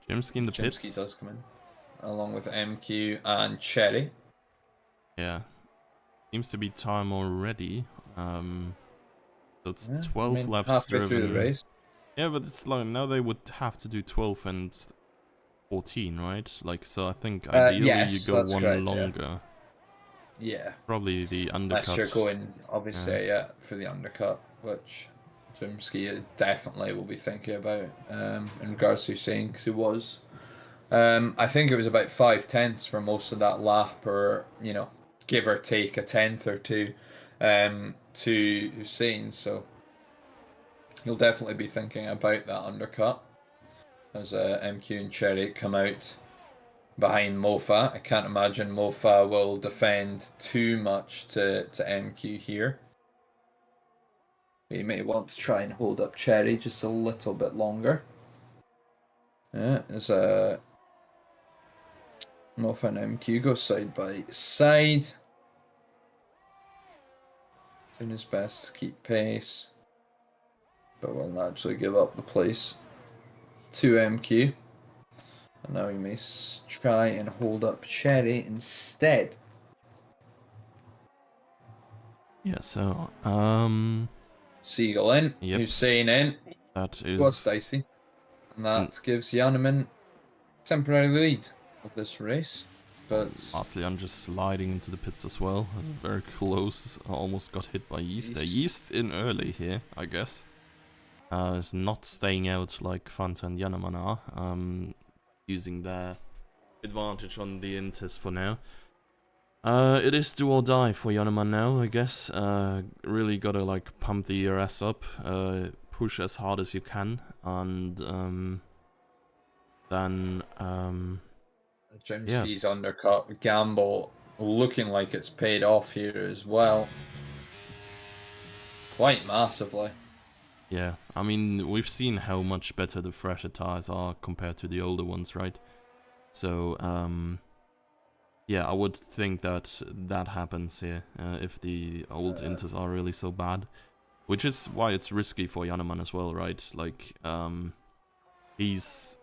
S1: Jimsky in the
S2: Jimsky
S1: pits.
S2: does come in, along with MQ and Cherry.
S1: Yeah, seems to be time already. So it's
S2: Yeah,
S1: 12 laps
S2: halfway
S1: driven.
S2: through the race.
S1: Yeah, but it's like now they would have to do 12 and 14, right? Like, so I think ideally
S2: Yes,
S1: you go
S2: that's
S1: one
S2: correct,
S1: longer.
S2: Yeah.
S1: Probably the
S2: Unless
S1: undercut.
S2: you're going, obviously, for the undercut, which Jimsky definitely will be thinking about in regards to Hussein, because he was. I think it was about 5/10 for most of that lap, or, give or take a tenth or two to Hussein, so he'll definitely be thinking about that undercut as MQ and Cherry come out behind Mofa. I can't imagine Mofa will defend too much to MQ here. You may want to try and hold up Cherry just a little bit longer. Yeah, as Mofa and MQ go side by side. Doing his best to keep pace, but will naturally give up the place to MQ. And now he may try and hold up Cherry instead.
S1: Yeah, so,
S2: Seagull in,
S1: yep.
S2: Hussein in.
S1: That is...
S2: Was dicey. And that gives Yanneman temporary lead of this race. But
S1: Aslian just sliding into the pits as well. Very close. Almost got hit by Yeast. Yeast in early here, I guess. Is not staying out like Fanta and Yanneman are. Using their advantage on the Intis for now. It is do or die for Yanneman now, I guess. Really gotta like pump the ERS up. Push as hard as you can. And then
S2: Jimsky's undercut gamble looking like it's paid off here as well. Quite massively.
S1: Yeah, I mean, we've seen how much better the fresher tires are compared to the older ones, right? So, yeah, I would think that happens here, if the old Inters are really so bad. Which is why it's risky for Yanneman as well, right? Like, he's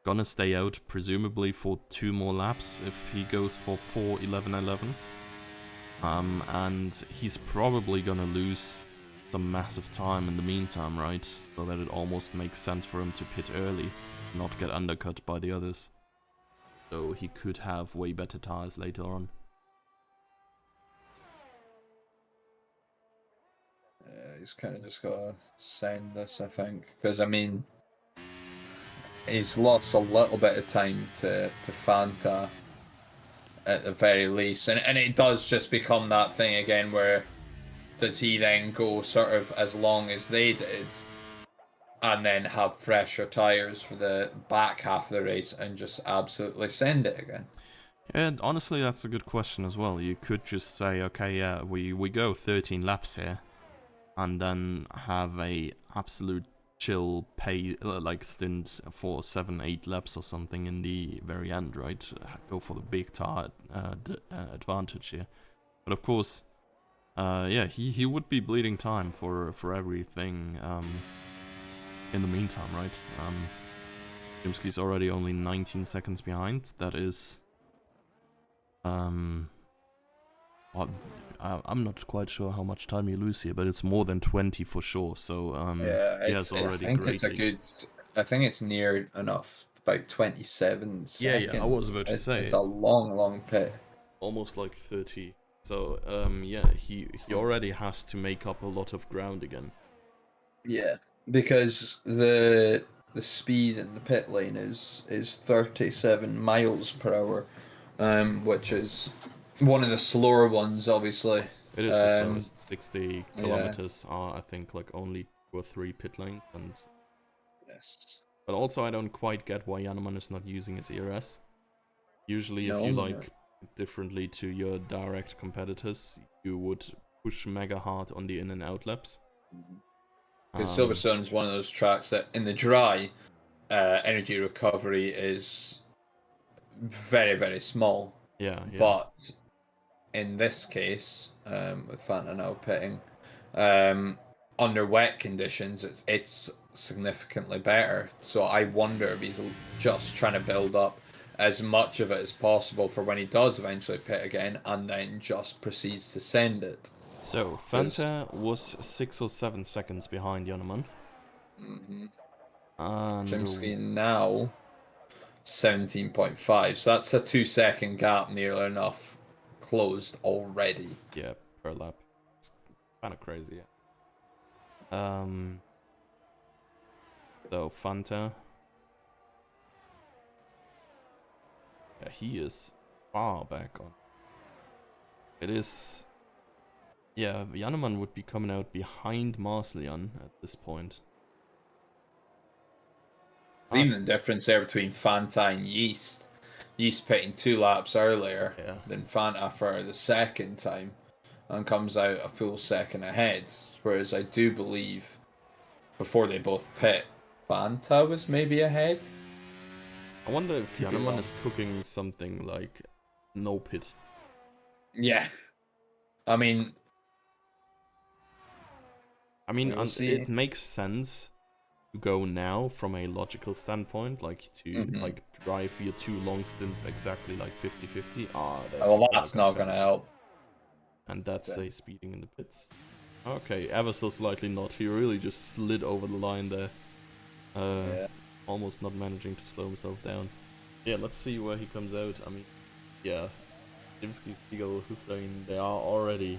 S1: gonna stay out, presumably for 2 more laps if he goes for 4-11-11. And he's probably gonna lose some massive time in the meantime, right? So that it almost makes sense for him to pit early, not get undercut by the others. So he could have way better tires later on.
S2: He's kind of just got to send this, I think, because I mean, he's lost a little bit of time to Fanta at the very least, and it does just become that thing again where does he then go sort of as long as they did and then have fresher tires for the back half of the race and just absolutely send it again?
S1: And honestly, that's a good question as well. You could just say, okay, yeah, we go 13 laps here, and then have a absolute chill pay like stint for 7-8 laps or something in the very end, right? Go for the big tire advantage here. But of course, yeah, he would be bleeding time for everything in the meantime, right? Shimsky's already only 19 seconds behind. That is well, I'm not quite sure how much time you lose here, but it's more than 20 for sure. So
S2: Yeah,
S1: he has already
S2: I think
S1: greatly.
S2: it's a good. I think it's near enough. About 27 seconds.
S1: Yeah, I was about to say
S2: it's a long pit.
S1: Almost like 30. So yeah, he already has to make up a lot of ground again.
S2: Yeah, because the speed in the pit lane is 37 miles per hour, which is one of the slower ones, obviously.
S1: It is the slowest. 60 kilometers are, I think, like only 2 or 3 pit lanes, and
S2: yes.
S1: but also I don't quite get why Janeman is not using his ERS. Usually, if
S2: No,
S1: you
S2: no.
S1: like differently to your direct competitors, you would push mega hard on the in and out laps.
S2: Because Silverstone is one of those tracks that in the dry, energy recovery is very, very small.
S1: Yeah.
S2: But in this case, with Fanta now pitting, under wet conditions, it's significantly better. So I wonder if he's just trying to build up as much of it as possible for when he does eventually pit again, and then just proceeds to send it.
S1: So Fanta was 6 or 7 seconds behind Janeman.
S2: Mm-hmm.
S1: And
S2: Shimsky now 17.5. So that's a 2-second gap, nearly enough closed already.
S1: Yeah, per lap. It's kind of crazy. So Fanta. Yeah, he is far back on. It is. Yeah, Janeman would be coming out behind Marslian at this point.
S2: Even the difference there between Fanta and Yeast. Yeast pitting 2 laps earlier than Fanta for the second time and comes out a full second ahead. Whereas I do believe before they both pit, Fanta was maybe ahead.
S1: I wonder if Janeman is cooking something like no pit.
S2: Yeah. I mean,
S1: it makes sense to go now from a logical standpoint, like to like drive your 2 long stints exactly like 50-50.
S2: Well, that's not gonna help.
S1: And that's a speeding in the pits. Okay, ever so slightly not. He really just slid over the line there. Almost not managing to slow himself down. Yeah, let's see where he comes out. I mean, yeah, Shimsky, Fiegel, Hussein, they are already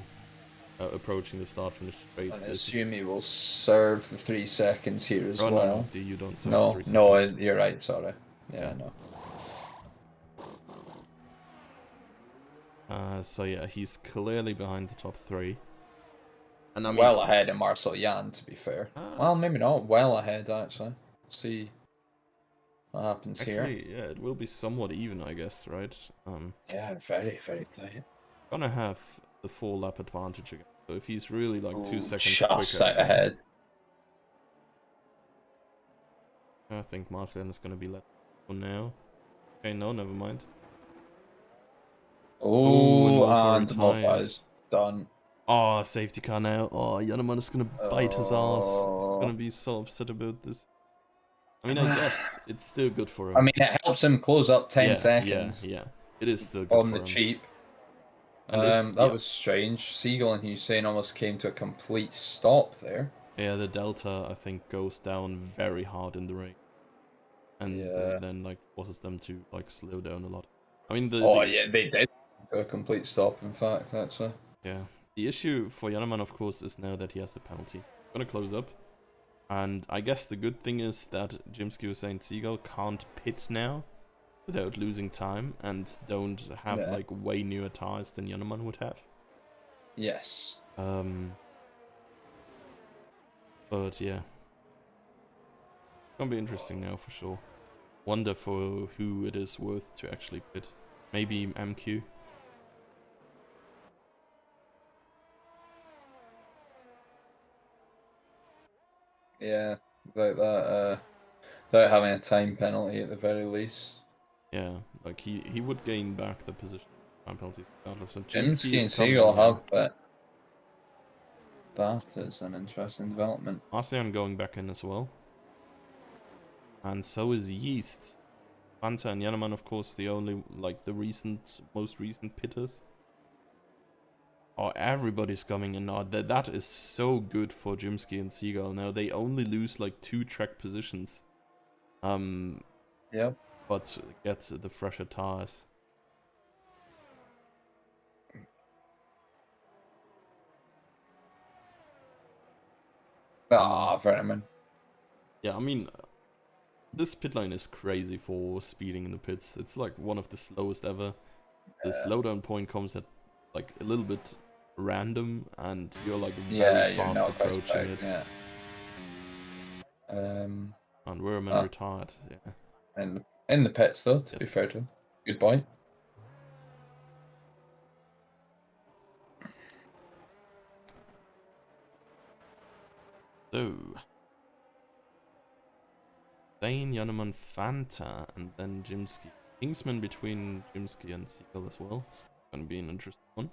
S1: approaching the start-finish straight.
S2: I assume he will serve the 3 seconds here as well.
S1: No, you don't serve 3 seconds.
S2: No, you're right, sorry. Yeah, I know.
S1: So yeah, he's clearly behind the top 3. And I mean,
S2: well ahead of Marcel Jan, to be fair. Well, maybe not. Well ahead, actually. Let's see what happens here.
S1: Yeah, it will be somewhat even, I guess, right?
S2: Yeah, very, very tight.
S1: Gonna have the 4-lap advantage again. So if he's really like 2 seconds
S2: just
S1: quicker
S2: ahead.
S1: I think Marcel is gonna be let go now. Okay, no, never mind.
S2: And Moffat is done.
S1: Oh, safety car now. Oh, Janeman is gonna bite his ass. He's gonna be so upset about this. I mean, I guess it's still good for him.
S2: I mean, it helps him close up 10 seconds.
S1: Yeah, it is still good
S2: on
S1: for
S2: the
S1: him.
S2: cheap.
S1: And if
S2: That was strange. Siegel and Hussein almost came to a complete stop there.
S1: yeah, the delta I think goes down very hard in the race, and
S2: Yeah.
S1: then like forces them to like slow down a lot. I mean
S2: Oh yeah, they did to a complete stop. In fact, actually.
S1: yeah, the issue for Yanaman of course is now that he has the penalty. Gonna close up, and I guess the good thing is that Jimsky was saying Seagull can't pit now without losing time, and don't have like way newer tires than Yanaman would have.
S2: Yes.
S1: But yeah, gonna be interesting now for sure. Wonder for who it is worth to actually pit. Maybe MQ.
S2: Yeah, without that, without having a time penalty at the very least.
S1: Yeah, like he would gain back the position time penalties regardless. But Jimsky
S2: Jimsky
S1: is
S2: and
S1: coming
S2: Siegel
S1: here.
S2: have, but that is an interesting development.
S1: ASEAN going back in as well. And so is Yeast. Fanta and Yanaman, of course, the only, like, the most recent pitters. Oh, everybody's coming in now. That is so good for Jimsky and Seagull. Now they only lose like 2 track positions.
S2: Yep.
S1: But get the fresher tires.
S2: Ah, Vernon.
S1: Yeah, I mean, this pit lane is crazy for speeding in the pits. It's like one of the slowest ever. The slowdown point comes at like a little bit random, and you're like very fast approaching it.
S2: Yeah.
S1: And Werman retired. Yeah.
S2: And in the pits though, to be fair to him. Good point.
S1: So Dane, Yanaman, Fanta, and then Jimsky. Kingsman between Jimsky and Seagull as well. It's gonna be an interesting one.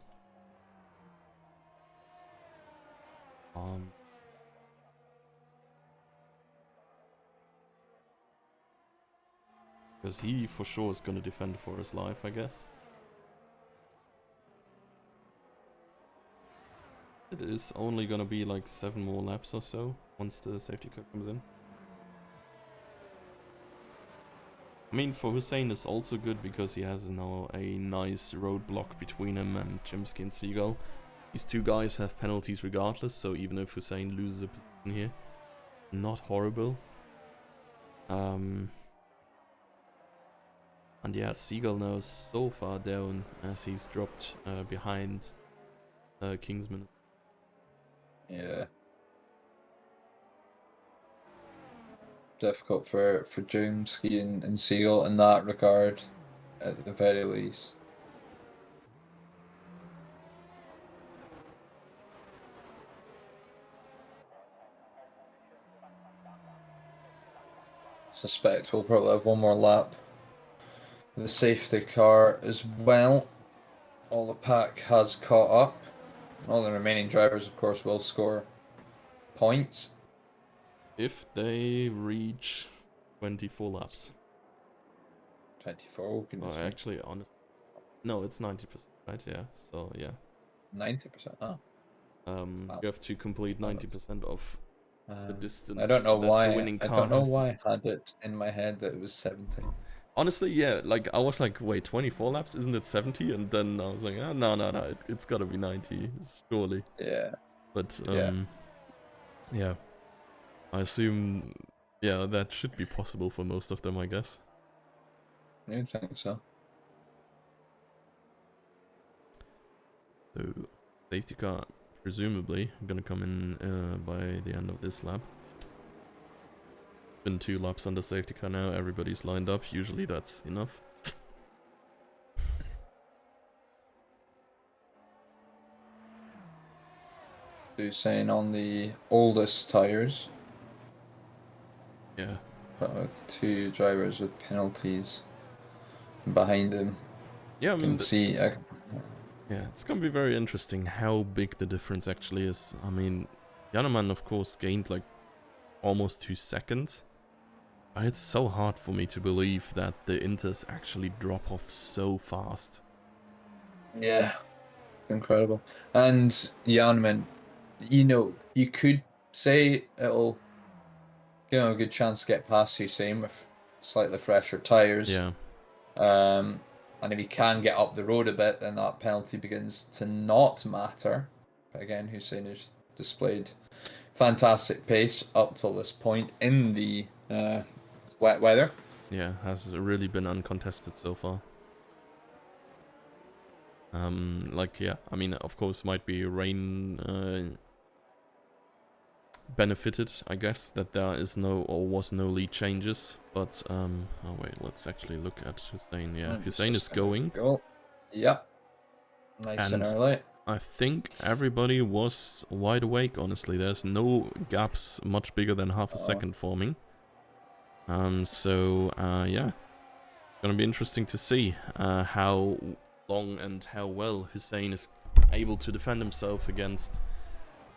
S1: Because he for sure is gonna defend for his life, I guess. It is only gonna be like 7 more laps or so once the safety car comes in. I mean, for Hussein it's also good because he has now a nice roadblock between him and Jimsky and Seagull. These two guys have penalties regardless, so even if Hussein loses a position here, not horrible. And yeah, Seagull now is so far down as he's dropped behind Kingsman.
S2: Yeah. Difficult for Jimsky and Seagull in that regard, at the very least. Suspect we'll probably have one more lap. The safety car as well. All the pack has caught up. All the remaining drivers, of course, will score points.
S1: If they reach 24 laps.
S2: 24, goodness me.
S1: Actually, honestly, no, it's 90%, right? Yeah, so yeah.
S2: 90%, oh.
S1: Wow. You have to complete 90% of the distance.
S2: I don't know why.
S1: The winning car
S2: I don't know why I had it in my head that it was 70.
S1: Honestly, yeah, like I was like, wait, 24 laps? Isn't it 70? And then I was like, oh, no, it's gotta be 90, surely.
S2: Yeah.
S1: But yeah, I assume, yeah, that should be possible for most of them, I guess.
S2: I think so.
S1: So, safety car, presumably, gonna come in by the end of this lap. Been 2 laps on the safety car now, everybody's lined up, usually that's enough.
S2: Hussein on the oldest tires.
S1: Yeah.
S2: But with 2 drivers with penalties behind him.
S1: Yeah, I mean,
S2: yeah,
S1: it's gonna be very interesting how big the difference actually is. I mean, Yanaman of course gained like almost 2 seconds. But it's so hard for me to believe that the Inters actually drop off so fast.
S2: Yeah. incredible. And Janman, you could say it'll give him a good chance to get past Hussein with slightly fresher tyres.
S1: Yeah.
S2: And if he can get up the road a bit, then that penalty begins to not matter. But again, Hussein has displayed fantastic pace up till this point in the wet weather.
S1: Yeah, has really been uncontested so far. Yeah, I mean, of course, might be rain benefited, I guess, that there is no or was no lead changes. But oh wait, let's actually look at Hussein. Yeah, Hussein is going.
S2: Yep, nice and early.
S1: I think everybody was wide awake. Honestly, there's no gaps much bigger than half a second forming. Yeah, gonna be interesting to see how long and how well Hussein is able to defend himself against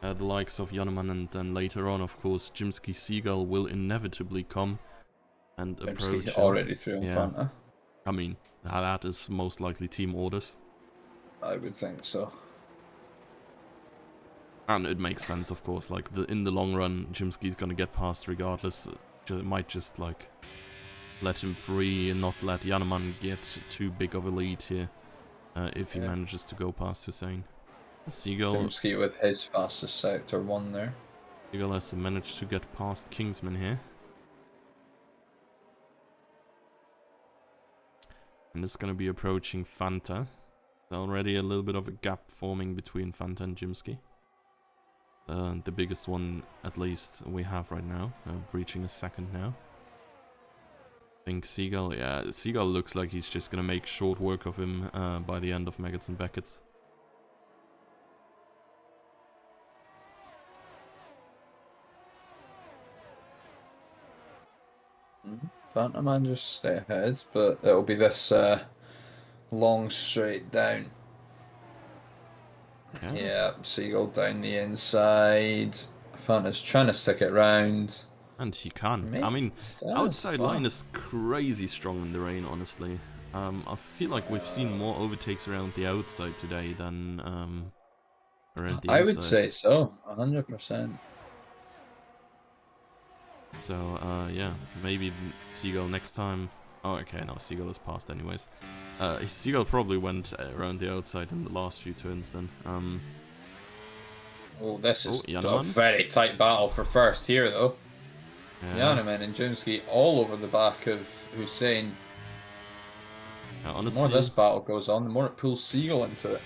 S1: the likes of Jannemann, and then later on, of course, Jimsky Seagull will inevitably come and approach him.
S2: Already through in front, huh?
S1: I mean, that is most likely team orders.
S2: I would think so.
S1: And it makes sense, of course. Like in the long run, Jimsky's gonna get past regardless. Might just like let him free and not let Jannemann get too big of a lead here if he manages to go past Hussein. Seagull.
S2: Jimsky with his fastest sector 1 there.
S1: Seagull has managed to get past Kingsman here. And it's gonna be approaching Fanta. There's already a little bit of a gap forming between Fanta and Jimsky. The biggest one, at least, we have right now. Reaching a second now. I think Seagull, yeah, Seagull looks like he's just gonna make short work of him by the end of Meggetts and Beckett's.
S2: Phantom Man just stay ahead, but it'll be this long straight down. Yeah, Seagull down the inside. Fanta's trying to stick it round.
S1: And he can. I mean, outside line is crazy strong in the rain, honestly. I feel like we've seen more overtakes around the outside today than around the inside.
S2: I would say so, 100%.
S1: So, yeah, maybe Seagull next time. Oh, okay, no, Seagull is past anyways. Seagull probably went around the outside in the last few turns then.
S2: Oh, this is a very tight battle for first here, though. Jannemann and Jimsky all over the back of Hussein.
S1: Honestly,
S2: the more this battle goes on, the more it pulls Seagull into it.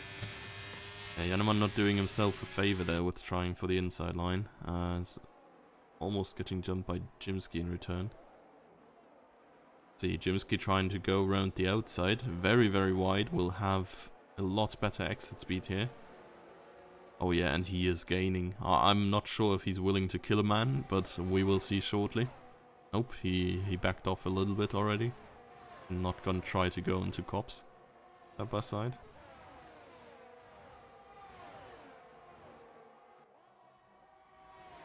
S1: Yeah, Jannemann not doing himself a favour there with trying for the inside line. He's almost getting jumped by Jimsky in return. See, Jimsky trying to go around the outside. Very, very wide. Will have a lot better exit speed here. Oh yeah, and he is gaining. I'm not sure if he's willing to kill a man, but we will see shortly. Nope, he backed off a little bit already. Not gonna try to go into cops side by side.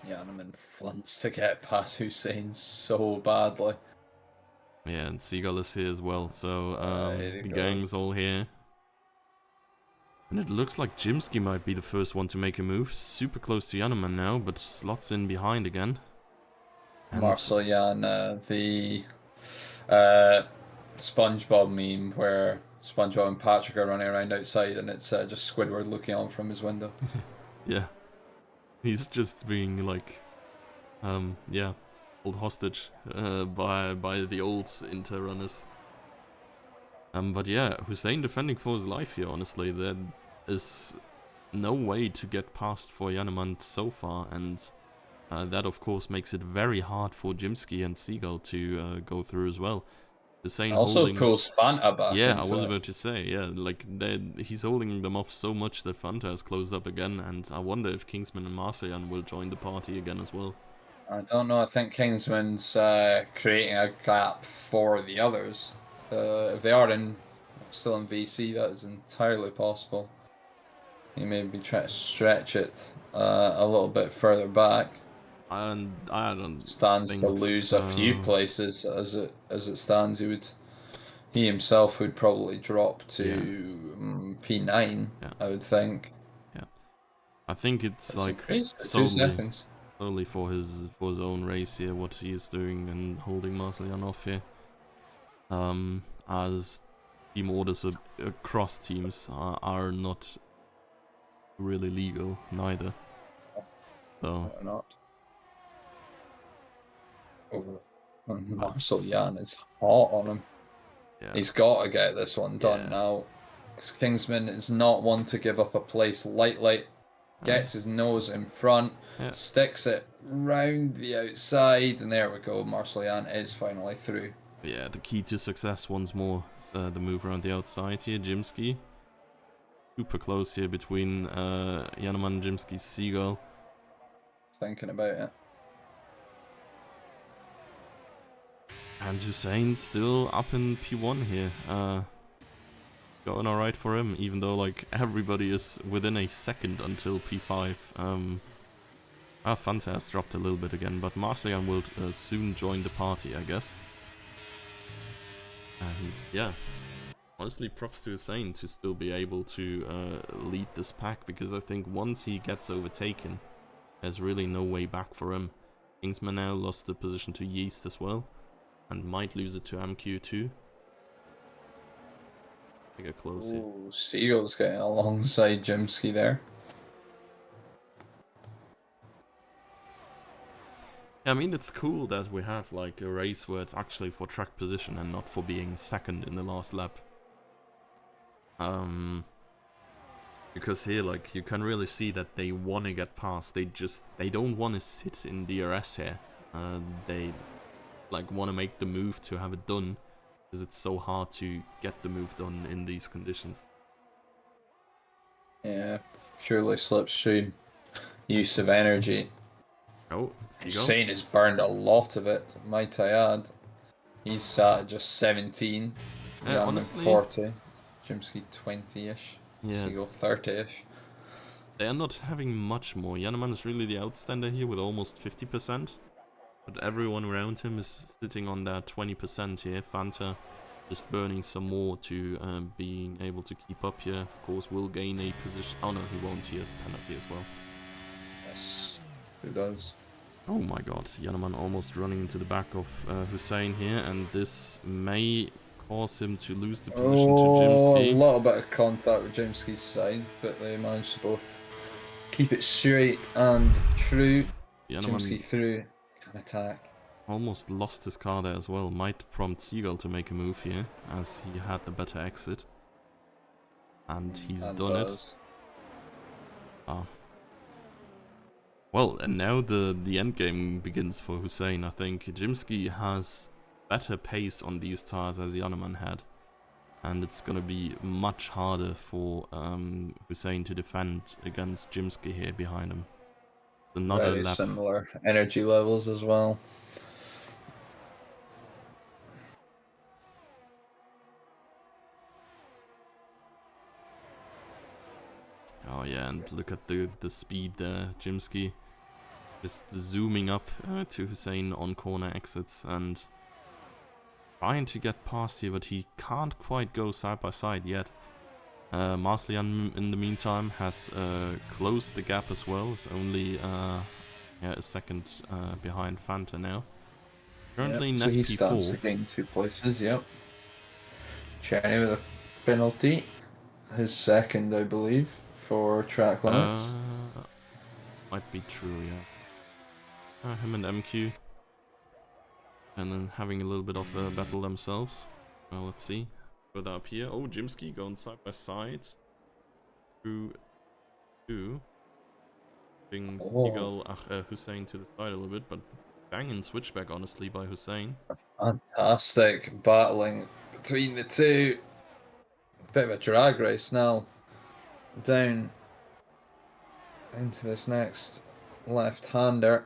S2: Jannemann wants to get past Hussein so badly.
S1: Yeah, and Seagull is here as well, so the gang's all here. And it looks like Jimsky might be the first one to make a move. Super close to Jannemann now, but slots in behind again.
S2: And Marcel Jan, the SpongeBob meme where SpongeBob and Patrick are running around outside and it's just Squidward looking on from his window.
S1: Yeah. He's just being like, yeah, held hostage by the old Inter runners. But yeah, Hussein defending for his life here, honestly. There is no way to get past for Jannemann so far, and that of course makes it very hard for Jimsky and Seagull to go through as well. Hussein
S2: also pulls Fanta back.
S1: Yeah, I was about to say, yeah, like he's holding them off so much that Fanta has closed up again, and I wonder if Kingsman and Marseillan will join the party again as well.
S2: I don't know, I think Kingsman's creating a gap for the others. If they are still in VC, that is entirely possible. He may be trying to stretch it a little bit further back.
S1: And I don't
S2: stands to lose a few places as it stands. He himself would probably drop to P9,
S1: Yeah.
S2: I would think.
S1: Yeah. I think it's
S2: That's
S1: like
S2: increased by 2
S1: solely
S2: seconds.
S1: for his own race here, what he is doing and holding Marcellian off here. As team orders across teams are not really legal neither. So
S2: Or not. Oh, and
S1: that's-
S2: Marcellian is hot on him.
S1: yeah,
S2: He's got to get this one done
S1: Yeah.
S2: now. 'Cause Kingsman is not one to give up a place lightly. Gets his nose in front,
S1: Yeah.
S2: sticks it round the outside, and there we go. Marcellian is finally through.
S1: Yeah, the key to success once more is the move around the outside here. Jimsky. Super close here between Yaneman, Jimsky, Seagull.
S2: Thinking about it.
S1: And Hussein still up in P1 here. Going alright for him, even though like everybody is within a second until P5. Fanta has dropped a little bit again, but Marcellian will soon join the party, I guess. And yeah, honestly, props to Hussein to still be able to lead this pack, because I think once he gets overtaken, there's really no way back for him. Kingsman now lost the position to Yeast as well, and might lose it to MQ too. I get close here.
S2: Ooh, Seagull's getting alongside Jimsky there.
S1: I mean, it's cool that we have like a race where it's actually for track position and not for being second in the last lap. Because here, like, you can really see that they want to get past. They don't want to sit in DRS here. They like want to make the move to have it done, because it's so hard to get the move done in these conditions.
S2: Yeah, purely slipstream use of energy.
S1: Oh,
S2: Hussein has burned a lot of it, might I add. He's sat at just 17. Yeah,
S1: honestly,
S2: 40. Jimsky 20-ish.
S1: yeah,
S2: Seagull 30-ish.
S1: they are not having much more. Yaneman is really the outstander here with almost 50%. But everyone around him is sitting on that 20% here. Fanta just burning some more to being able to keep up here. Of course, will gain a position. Oh no, he won't. He has penalty as well.
S2: Yes, who does?
S1: Oh my god, Yaneman almost running into the back of Hussein here, and this may cause him to lose the position to Jimsky.
S2: A little bit of contact with Jimsky's side, but they managed to both keep it straight and true. Jimsky through, can attack.
S1: Almost lost his car there as well. Might prompt Seagull to make a move here, as he had the better exit. And he's done it. Well, and now the end game begins for Hussein. I think Jimsky has better pace on these tires as Yaneman had, and it's gonna be much harder for Hussein to defend against Jimsky here behind him. Another
S2: Very
S1: lap.
S2: similar energy levels as well.
S1: Oh yeah, and look at the speed there, Jimsky. Just zooming up to Hussein on corner exits and trying to get past here, but he can't quite go side by side yet. Marcellian, in the meantime, has closed the gap as well. It's only a second behind Fanta now. Currently in
S2: so he
S1: SP4.
S2: starts to gain 2 places, yep. Cherry with a penalty. His second, I believe, for track limits.
S1: Might be true, yeah. Him and MQ. And then having a little bit of a battle themselves. Well, let's see. Further up here. Oh, Jimsky going side by side. Through two. Being Seagull, Hussein to the side a little bit, but banging switchback, honestly, by Hussein.
S2: Fantastic battling between the two. Bit of a drag race now. Down into this next left-hander.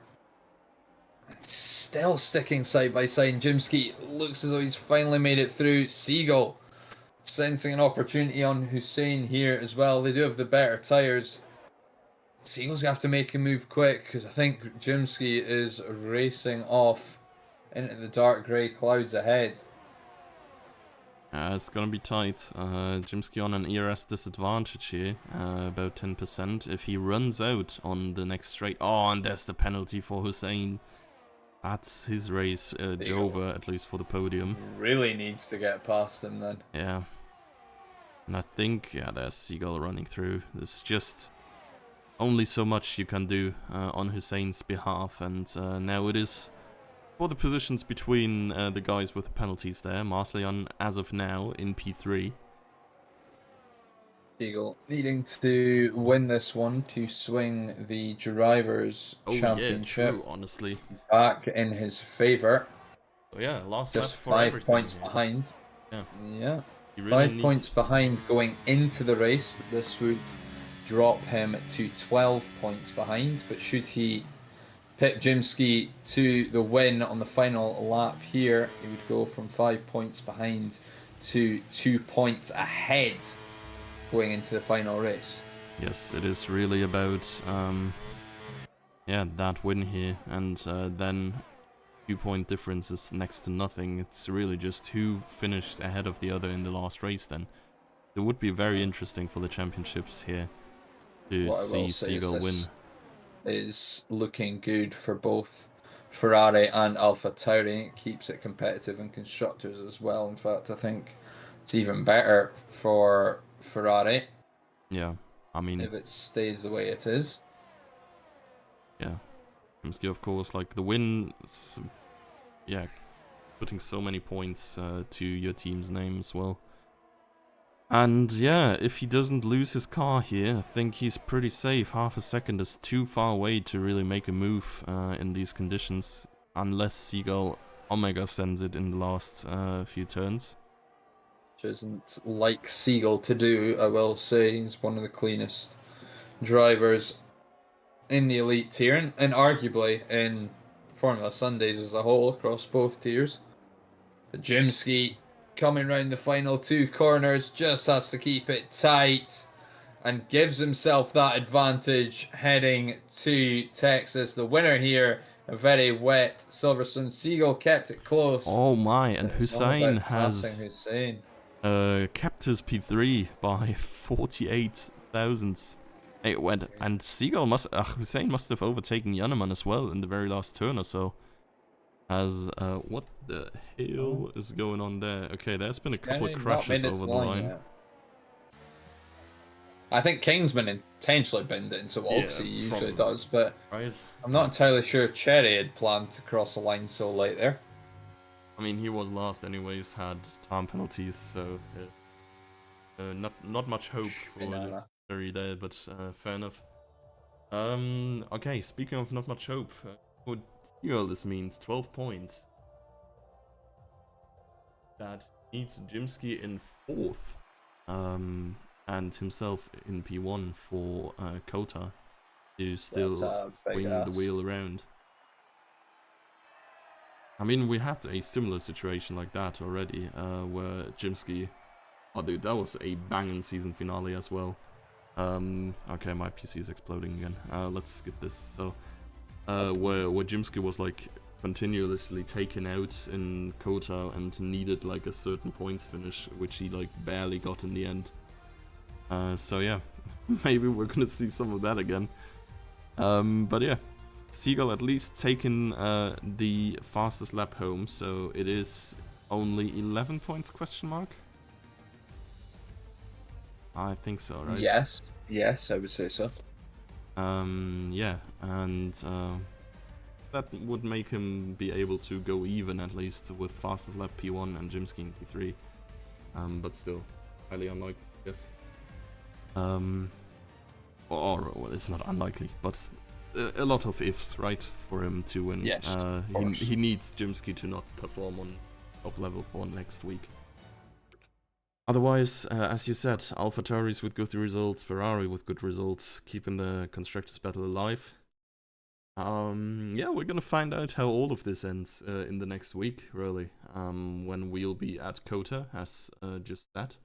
S2: Still sticking side by side. Jimsky looks as though he's finally made it through. Seagull sensing an opportunity on Hussein here as well. They do have the better tyres. Seagull's gonna have to make a move quick, because I think Jimsky is racing off into the dark grey clouds ahead.
S1: It's gonna be tight. Jimsky on an ERS disadvantage here, about 10%. If he runs out on the next straight... Oh, and there's the penalty for Hussein. That's his race, Jova, at least for the podium.
S2: Really needs to get past him then.
S1: Yeah. And I think, yeah, there's Seagull running through. There's just only so much you can do on Hussein's behalf, and now it is for the positions between the guys with the penalties there. Marcellion, as of now, in P3.
S2: Eagle needing to win this one to swing the Drivers' Championship
S1: Yeah, true, honestly.
S2: back in his favor.
S1: So yeah, last
S2: Just
S1: lap for
S2: 5
S1: everything
S2: points
S1: here.
S2: behind.
S1: Yeah.
S2: Yeah.
S1: He really
S2: 5 points behind going into the race, but this would drop him to 12 points behind. But should he pit Jimsky to the win on the final lap here, he would go from 5 points behind to 2 points ahead going into the final race.
S1: Yes, it is really about yeah, that win here, and then 2-point difference is next to nothing. It's really just who finished ahead of the other in the last race then. It would be very interesting for the championships here to see Seagull win.
S2: Is looking good for both Ferrari and AlphaTauri. It keeps it competitive in constructors as well. In fact, I think it's even better for Ferrari.
S1: Yeah, I mean,
S2: if it stays the way it is.
S1: Yeah, Jimsky, of course, like the win, yeah, putting so many points to your team's name as well. And yeah, if he doesn't lose his car here, I think he's pretty safe. Half a second is too far away to really make a move in these conditions, unless Seagull Omega sends it in the last few turns.
S2: Which isn't like Seagull to do, I will say. He's one of the cleanest drivers in the elite tier, and arguably in Formula Sundays as a whole across both tiers. But Jimsky coming round the final 2 corners just has to keep it tight and gives himself that advantage heading to Texas. The winner here, a very wet Silverstone. Seagull kept it close.
S1: Oh my, and Hussein has
S2: Hussein.
S1: Kept his P3 by 48 thousandths. It went, and Seagull Hussein must have overtaken Jannemann as well in the very last turn or so. As what the hell is going on there? Okay, there's been a couple of crashes over the line.
S2: Yet. I think Kingsman intentionally binned it into wall because he usually does, but
S1: right.
S2: I'm not entirely sure Cherry had planned to cross the line so late there.
S1: I mean, he was last anyways, had time penalties, so not much hope for Cherry there, but fair enough. Okay, speaking of not much hope, what this means, 12 points. That needs Jimsky in 4th, and himself in P1 for Kota to still swing the wheel around. I mean, we had a similar situation like that already, where Jimsky... Oh dude, that was a banging season finale as well. Okay, my PC is exploding again. Let's skip this. So, where Jimsky was like continuously taken out in Kota and needed like a certain points finish, which he like barely got in the end. So yeah, maybe we're gonna see some of that again. But yeah, Seagull at least taken the fastest lap home, so it is only 11 points question mark? I think so, right?
S2: Yes, I would say so.
S1: Yeah, and that would make him be able to go even at least with fastest lap P1 and Jimsky in P3. But still, highly unlikely, I guess. Or well, it's not unlikely, but a lot of ifs, right, for him to win.
S2: Yes,
S1: he needs Jimsky to not perform on top level for next week. Otherwise, as you said, AlphaTauris with good results, Ferrari with good results, keeping the Constructors' battle alive. Yeah, we're gonna find out how all of this ends in the next week, really, when we'll be at Kota, as just said.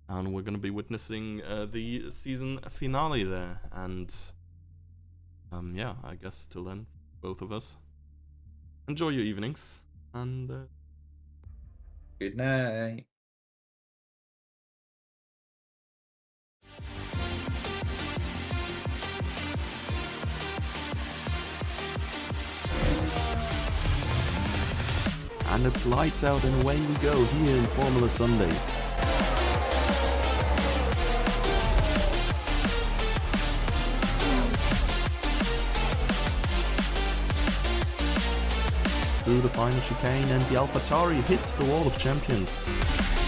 S1: And we're gonna be witnessing the season finale there, and yeah, I guess till then, both of us, enjoy your evenings, and
S2: good night.
S1: And it's lights out and away we go here in Formula Sundays. Through the final chicane, and the AlphaTauri hits the wall of champions.